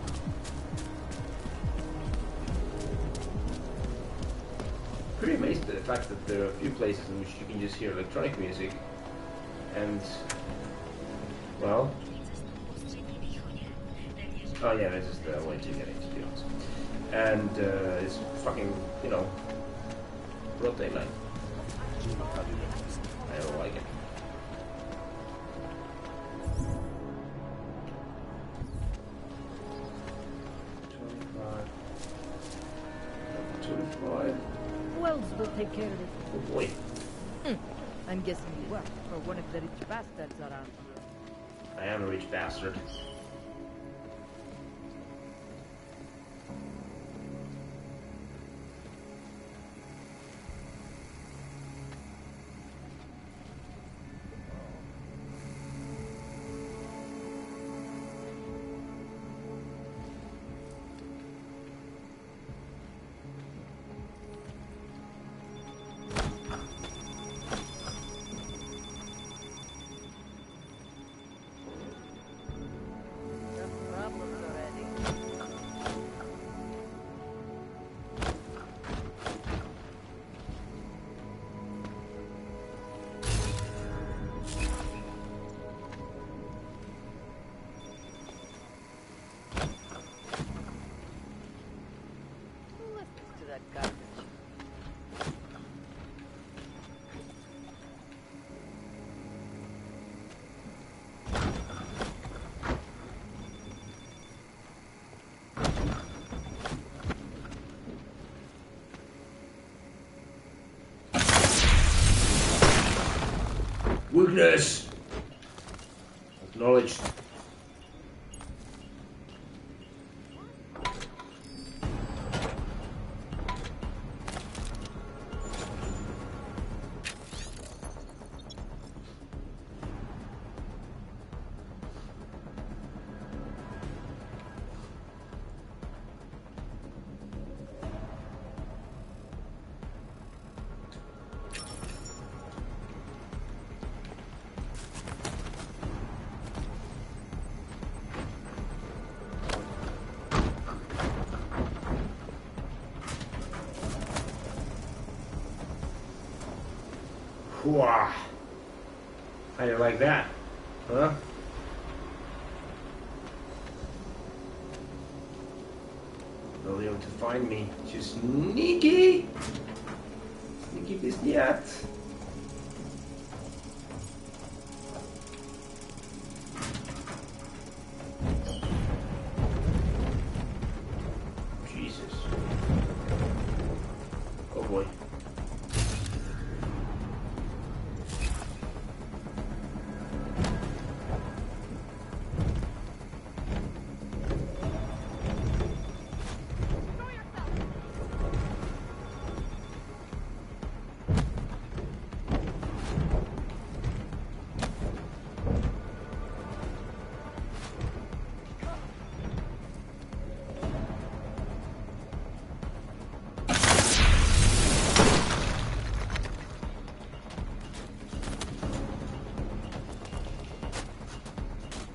Pretty amazed at the fact that there are a few places in which you can just hear electronic music and, well, oh yeah, this is the way to get it, to be honest. And it's fucking, you know, broad daylight. I don't like it. Wells will take care of it. Oh boy. I'm guessing you work for one of the rich bastards around here. I am a rich bastard. Weakness! Acknowledged. Wow. How do you like that? Huh? They'll be able to find me. Just sneaky! Sneaky business.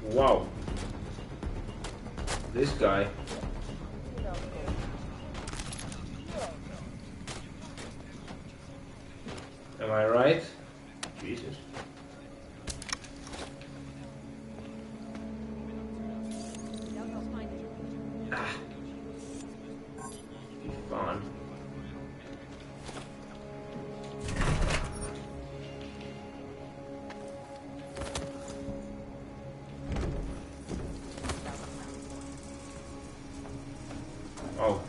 Wow. This guy. Am I right? Jesus. Ah. Be fun. Oh.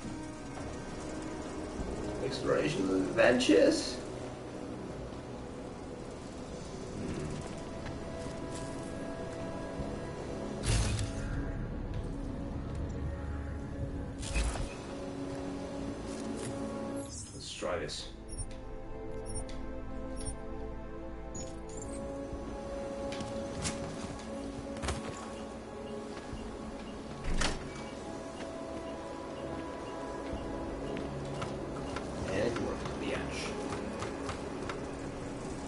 Exploration adventures. Let's try this. And it worked to the edge.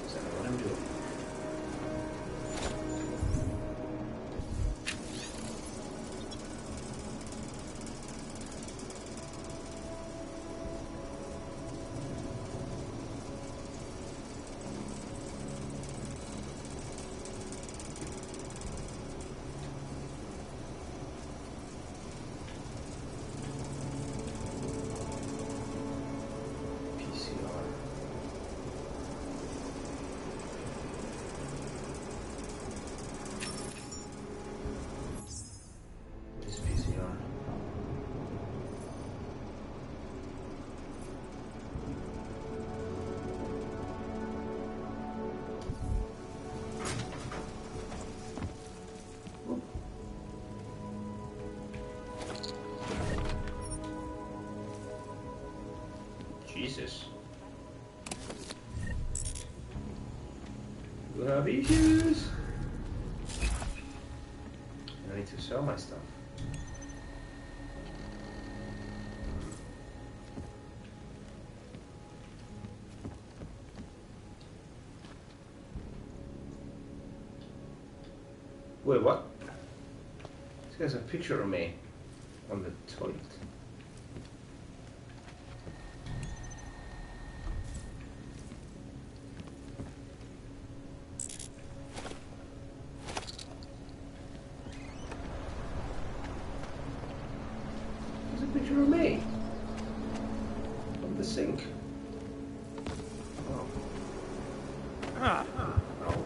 Is that what I'm doing? PCR. What is PCR? Jesus. You have issues. I need to sell my stuff. Wait, what? This guy's a picture of me on the toilet. There's a picture of me on the sink. Oh. Ah. Oh.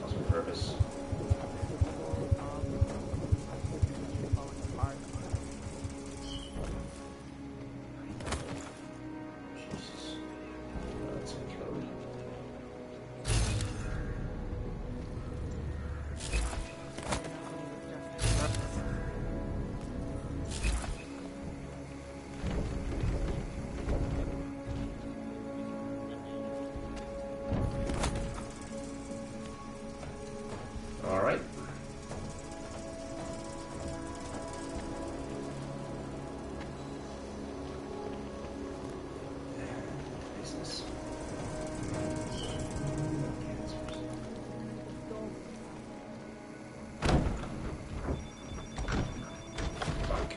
That's on purpose. Jesus. That's killed. All right. Business. Fuck.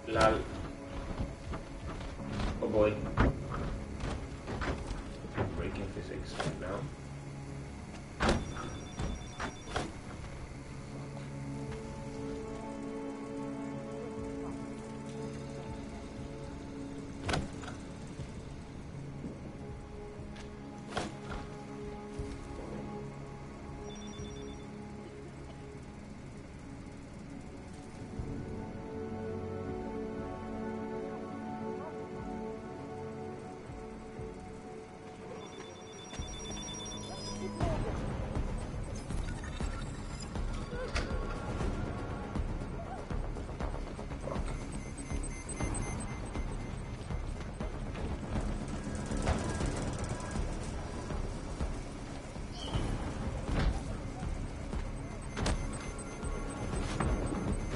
Lol. Oh boy. Breaking physics right now.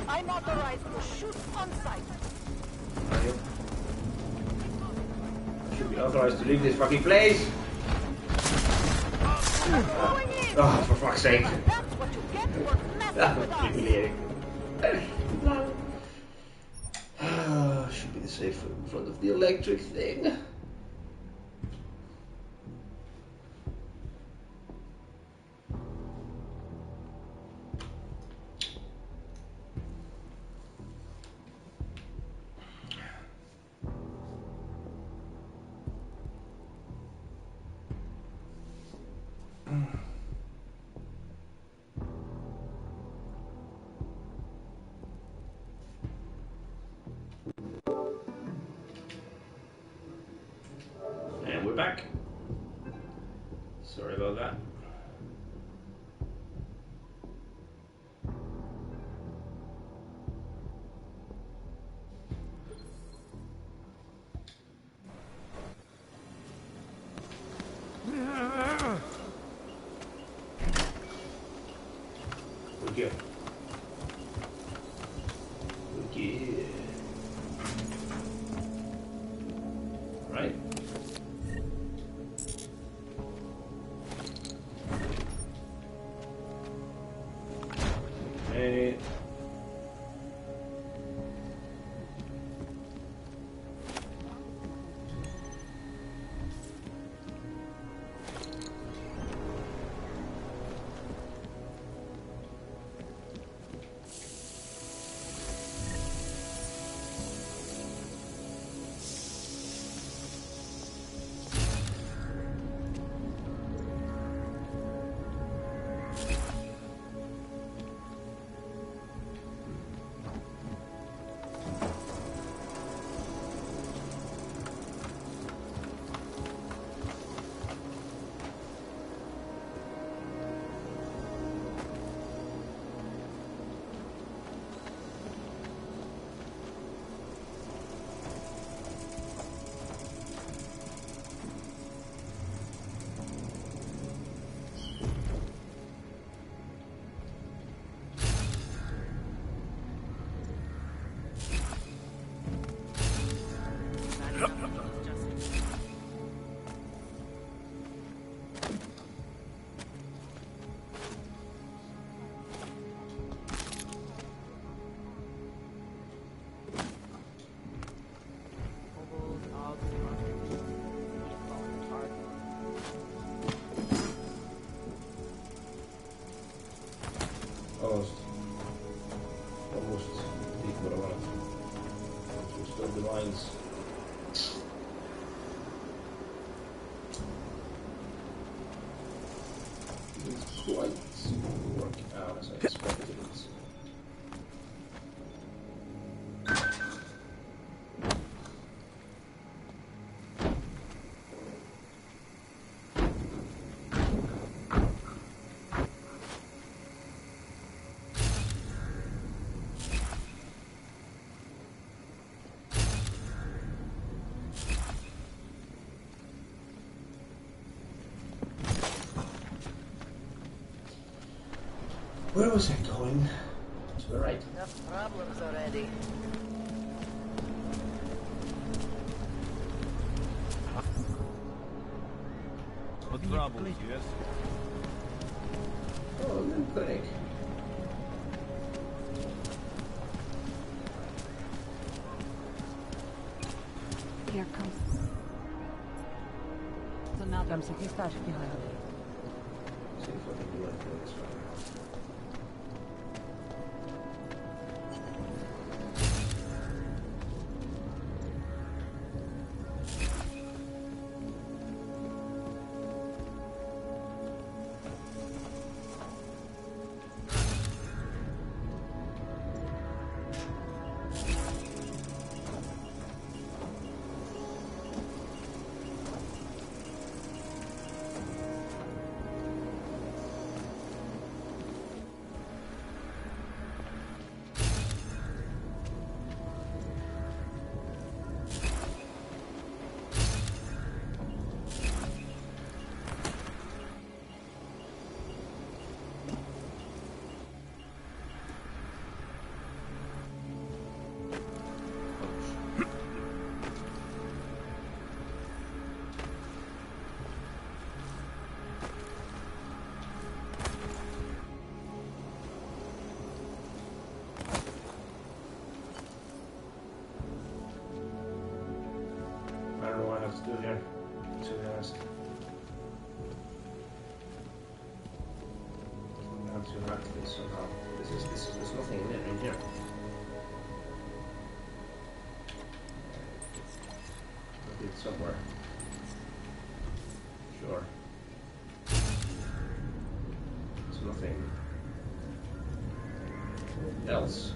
I'm authorized to shoot on sight. Are you? I should be authorized to leave this fucking place. Oh, for fuck's sake. That's what you get for messing with us. Humiliating. Should be the safe in front of the electric thing. And we're back. Sorry about that. Good. Good. Right. Hey. Almost did what I wanted. Restore the lines. Didn't quite work out as I expected it. Where was I going? To the right. Enough problems already. What problems, yes? Oh, little clinic. Here comes. So now I'm sitting behind. See if I can do anything this way. do here, to be honest. I have to hack this somehow. There's nothing in it in here. Maybe it's somewhere. Sure. There's nothing else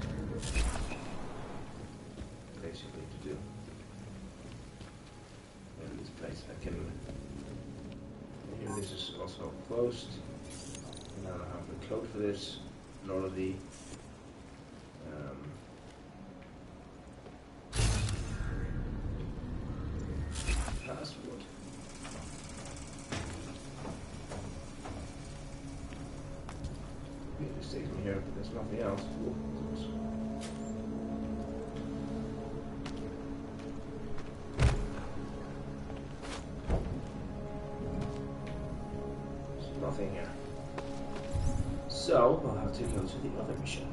basically to do in this place. I can. Here, this is also closed. And I don't have the code for this, nor the password. It just takes me here, but there's nothing else. Ooh, there's nothing here. So, we'll have to go to the other mission.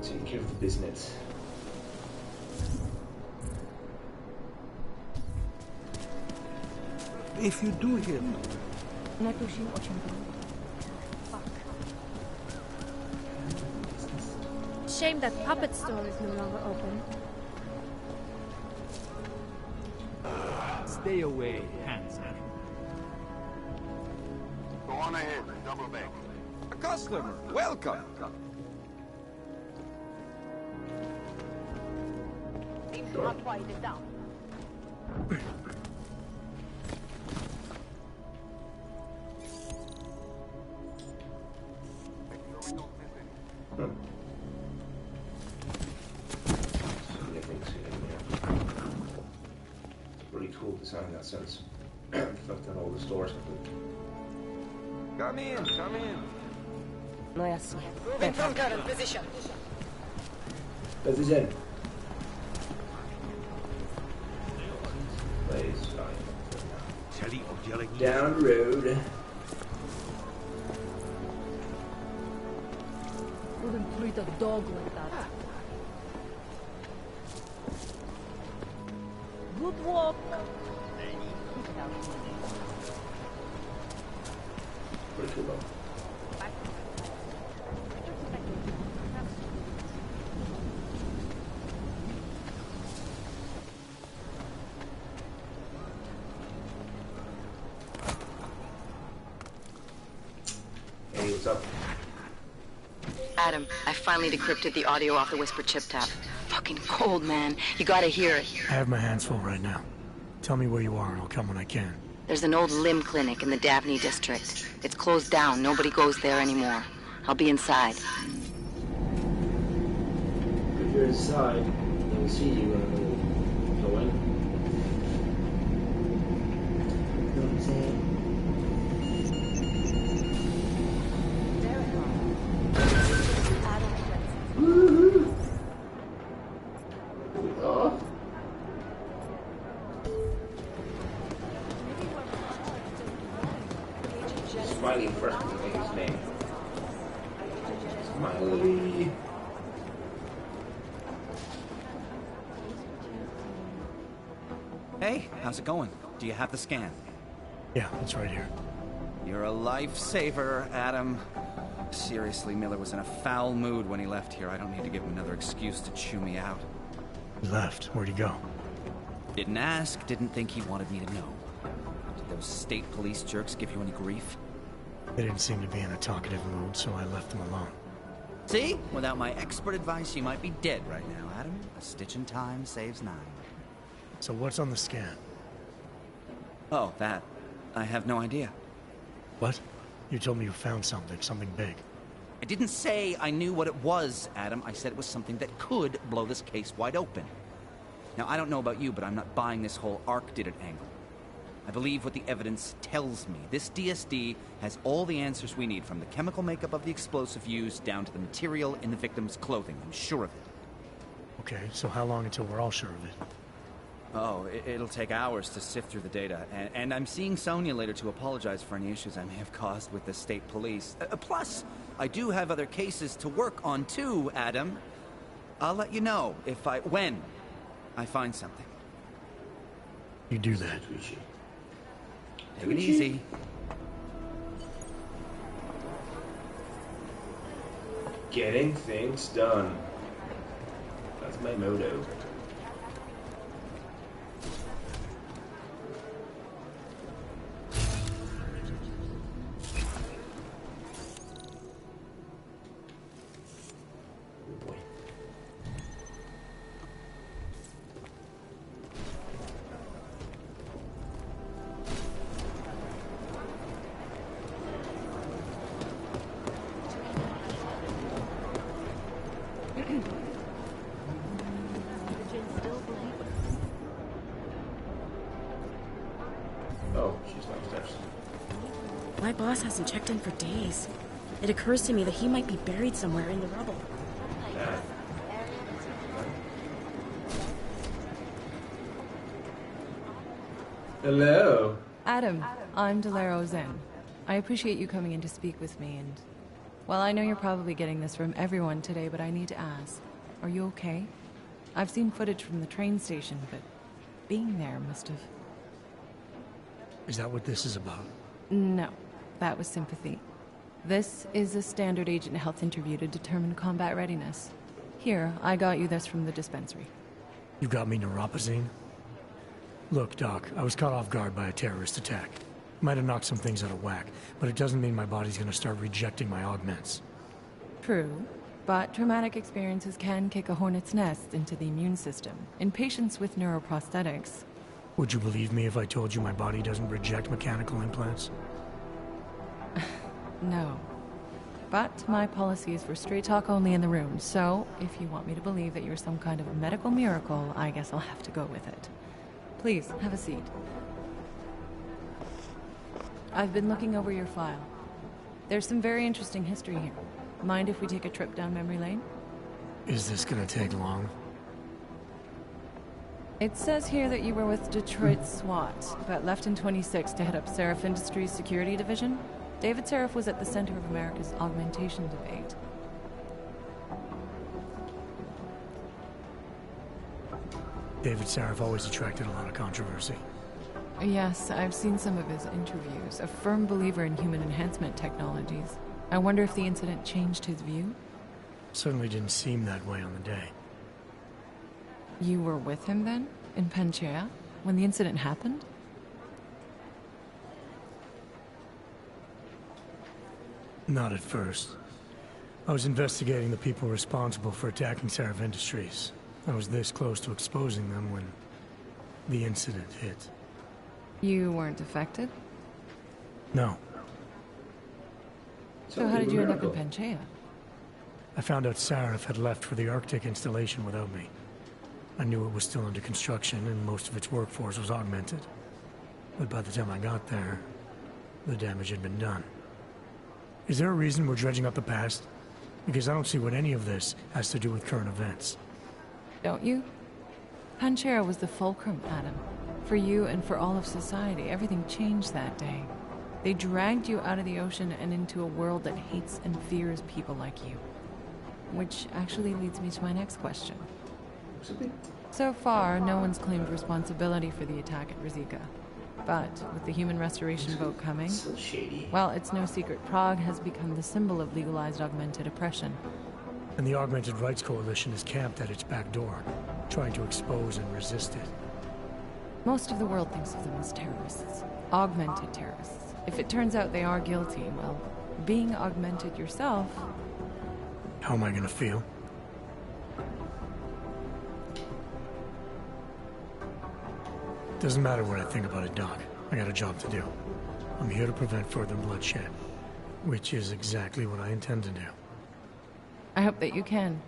Take care of the business. If you do hear... Shame that puppet store is no longer open. Stay away, handsome. Go on ahead, double back. A customer, welcome. Seems to have quieted down. Design in that sense. The fact that all the stores Come in, come in. No, yes. Moving from current position. Position. Down the road. Wouldn't treat a dog like that. Good walk. Pretty cool though. Hey, what's up? Adam, I finally decrypted the audio off the Whisper chip tap. Fucking cold, man. You gotta hear it. I have my hands full right now. Tell me where you are and I'll come when I can. There's an old limb clinic in the Daphne district. It's closed down. Nobody goes there anymore. I'll be inside. If you're inside, they'll see you and they'll go in. You know what I'm saying? Woohoo! Oh. Smiley first was the biggest name. Smiley. Hey, how's it going? Do you have the scan? Yeah, it's right here. You're a lifesaver, Adam. Seriously, Miller was in a foul mood when he left here. I don't need to give him another excuse to chew me out. He left. Where'd he go? Didn't ask, didn't think he wanted me to know. Did those state police jerks give you any grief? They didn't seem to be in a talkative mood, so I left them alone. See? Without my expert advice, you might be dead right now, Adam. A stitch in time saves 9. So what's on the scan? Oh, that. I have no idea. What? You told me you found something big. I didn't say I knew what it was, Adam. I said it was something that could blow this case wide open. Now, I don't know about you, but I'm not buying this whole Ark did it angle. I believe what the evidence tells me. This DSD has all the answers we need, from the chemical makeup of the explosive used down to the material in the victim's clothing. I'm sure of it. Okay, so how long until we're all sure of it? Oh, it'll take hours to sift through the data. And I'm seeing Sonia later to apologize for any issues I may have caused with the state police. Plus, I do have other cases to work on too, Adam. I'll let you know when I find something. You do that. Take it easy. Getting things done. That's my motto. Oh, she's downstairs. My boss hasn't checked in for days. It occurs to me that he might be buried somewhere in the rubble. Hello. Adam, I'm Delaro Zen. I appreciate you coming in to speak with me, and... well, I know you're probably getting this from everyone today, but I need to ask. Are you okay? I've seen footage from the train station, but being there must have... Is that what this is about? No, that was sympathy. This is a standard agent health interview to determine combat readiness. Here, I got you this from the dispensary. You got me neuropazine? Look, Doc, I was caught off guard by a terrorist attack. Might have knocked some things out of whack, but it doesn't mean my body's gonna start rejecting my augments. True, but traumatic experiences can kick a hornet's nest into the immune system. In patients with neuroprosthetics... Would you believe me if I told you my body doesn't reject mechanical implants? No. But my policy is for straight talk only in the room, so if you want me to believe that you're some kind of medical miracle, I guess I'll have to go with it. Please, have a seat. I've been looking over your file. There's some very interesting history here. Mind if we take a trip down memory lane? Is this gonna take long? It says here that you were with Detroit SWAT, but left in 26 to head up Seraph Industries' security division. David Seraph was at the center of America's augmentation debate. David Seraph always attracted a lot of controversy. Yes, I've seen some of his interviews. A firm believer in human enhancement technologies. I wonder if the incident changed his view? Certainly didn't seem that way on the day. You were with him then? In Panchea? When the incident happened? Not at first. I was investigating the people responsible for attacking Seraph Industries. I was this close to exposing them when the incident hit. You weren't affected? No. So how did you end up in Panchea? I found out Seraph had left for the Arctic installation without me. I knew it was still under construction and most of its workforce was augmented. But by the time I got there, the damage had been done. Is there a reason we're dredging up the past? Because I don't see what any of this has to do with current events. Don't you? Panchea was the fulcrum, Adam. For you and for all of society, everything changed that day. They dragged you out of the ocean and into a world that hates and fears people like you. Which actually leads me to my next question. So far, no one's claimed responsibility for the attack at Rizika. But with the human restoration vote coming, well, it's no secret Prague has become the symbol of legalized augmented oppression. And the Augmented Rights Coalition is camped at its back door, trying to expose and resist it. Most of the world thinks of them as terrorists. Augmented terrorists. If it turns out they are guilty, well, being augmented yourself... How am I gonna feel? Doesn't matter what I think about it, Doc. I got a job to do. I'm here to prevent further bloodshed, which is exactly what I intend to do. I hope that you can.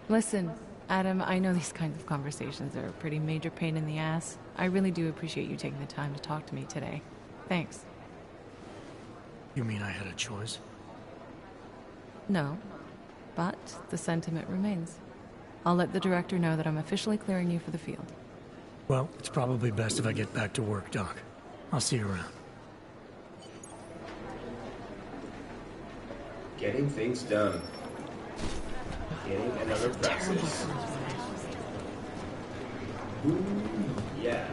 Listen, Adam, I know these kinds of conversations are a pretty major pain in the ass. I really do appreciate you taking the time to talk to me today. Thanks. You mean I had a choice? No, but the sentiment remains. I'll let the director know that I'm officially clearing you for the field. Well, it's probably best if I get back to work, Doc. I'll see you around. Getting things done. Getting another process. Ooh, yeah.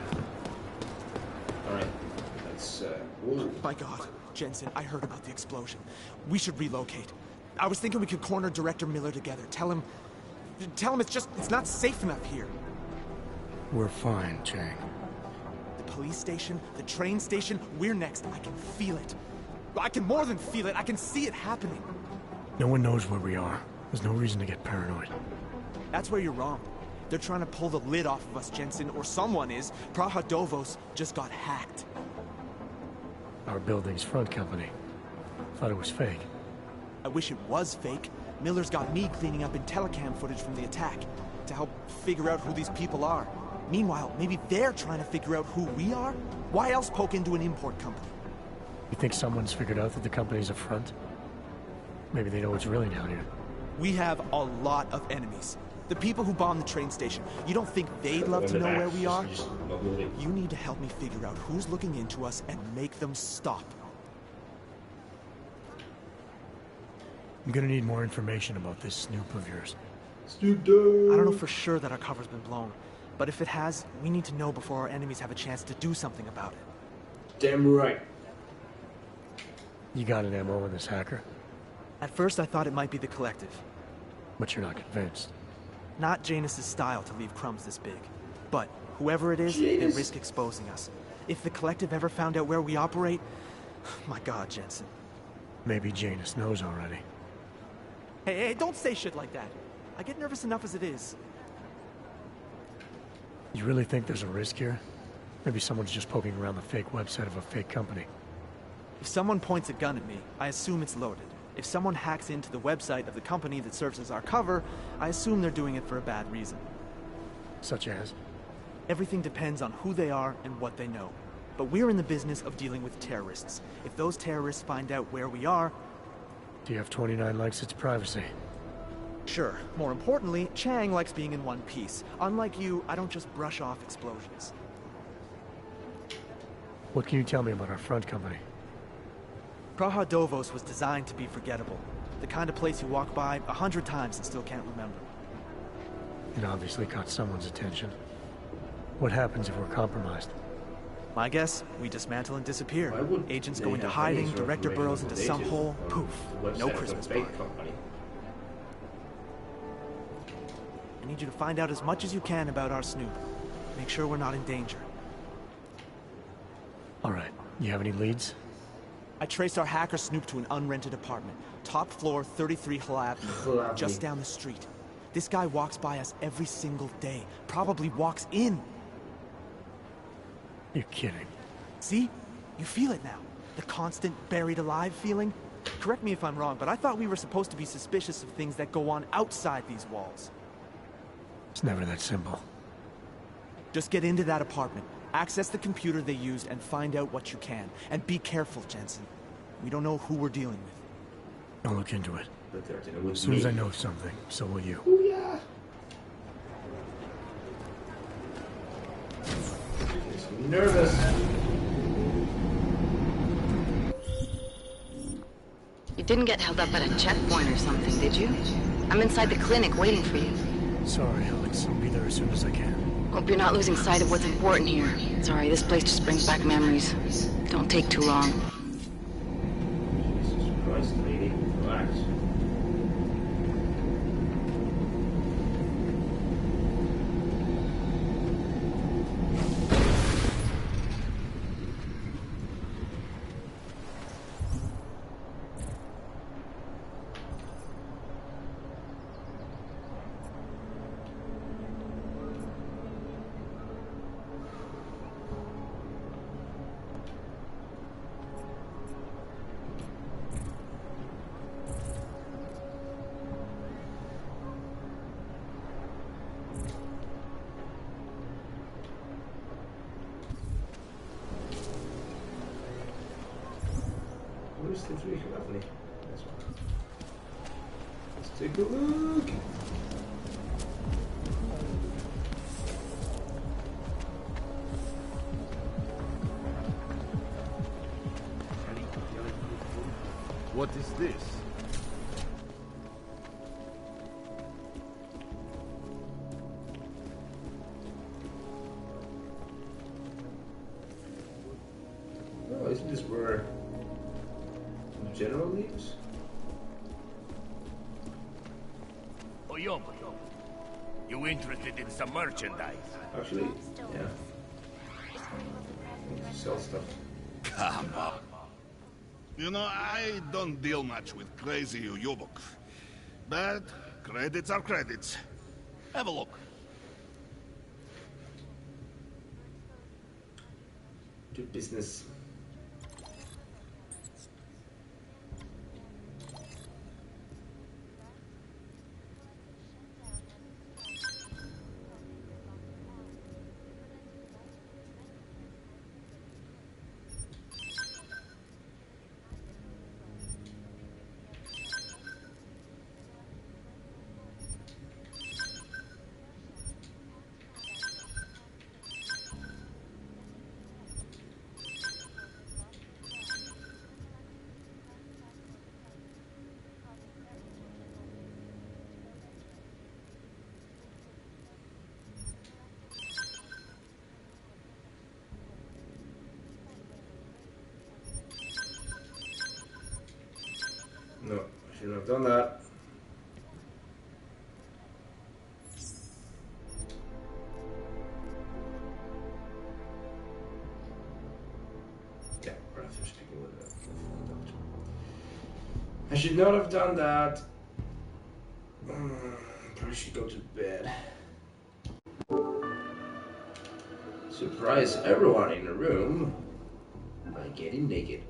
Alright, let's, My God, Jensen, I heard about the explosion. We should relocate. I was thinking we could corner Director Miller together. Tell him it's not safe enough here. We're fine, Chang. The police station, the train station, we're next. I can feel it. I can more than feel it, I can see it happening. No one knows where we are. There's no reason to get paranoid. That's where you're wrong. They're trying to pull the lid off of us, Jensen, or someone is. Praha Dovos just got hacked. Our building's front company. Thought it was fake. I wish it was fake. Miller's got me cleaning up IntelliCam footage from the attack to help figure out who these people are. Meanwhile, maybe they're trying to figure out who we are? Why else poke into an import company? You think someone's figured out that the company's a front? Maybe they know what's really down here. We have a lot of enemies. The people who bombed the train station. You don't think they'd love to know where we are? You need to help me figure out who's looking into us and make them stop. I'm gonna need more information about this snoop of yours. I don't know for sure that our cover's been blown, but if it has, we need to know before our enemies have a chance to do something about it. Damn right. You got an MO on this hacker? At first I thought it might be the Collective. But you're not convinced. Not Janus's style to leave crumbs this big. But whoever it is, they risk exposing us. If the Collective ever found out where we operate... My God, Jensen. Maybe Janus knows already. Hey, don't say shit like that. I get nervous enough as it is. You really think there's a risk here? Maybe someone's just poking around the fake website of a fake company. If someone points a gun at me, I assume it's loaded. If someone hacks into the website of the company that serves as our cover, I assume they're doing it for a bad reason. Such as? Everything depends on who they are and what they know. But we're in the business of dealing with terrorists. If those terrorists find out where we are... DF-29 likes its privacy. Sure. More importantly, Chang likes being in one piece. Unlike you, I don't just brush off explosions. What can you tell me about our front company? Praha Dovos was designed to be forgettable. The kind of place you walk by 100 times and still can't remember. It obviously caught someone's attention. What happens if we're compromised? My guess, we dismantle and disappear. Agents go into hiding, Director burrows into some hole, poof, no Christmas party. I need you to find out as much as you can about our snoop. Make sure we're not in danger. Alright, you have any leads? I traced our hacker snoop to an unrented apartment. Top floor, 33 Hull Avenue. Just down the street. This guy walks by us every single day. Probably walks in. You're kidding. See? You feel it now. The constant buried alive feeling. Correct me if I'm wrong, but I thought we were supposed to be suspicious of things that go on outside these walls. It's never that simple. Just get into that apartment. Access the computer they used and find out what you can. And be careful, Jensen. We don't know who we're dealing with. I'll look into it. As soon as I know something, so will you. Oh, yeah. I'm nervous. You didn't get held up at a checkpoint or something, did you? I'm inside the clinic waiting for you. Sorry, Alex. I'll be there as soon as I can. Hope you're not losing sight of what's important here. Sorry, this place just brings back memories. Don't take too long. Jesus Christ, lady. Relax. Where's the tree? Lovely. This one. Let's take a look. What is this? were general news. Oyob, you interested in some merchandise? Actually, yeah. Sell stuff. Come on. You know, I don't deal much with crazy Uyoboks. But credits are credits. Have a look. Do business. No, I shouldn't have done that. Yeah, Arthur's speaking with the doctor. I should not have done that. Probably should go to bed. Surprise everyone in the room by getting naked.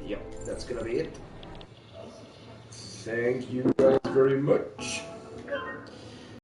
Yep, that's gonna be it. Thank you guys very much.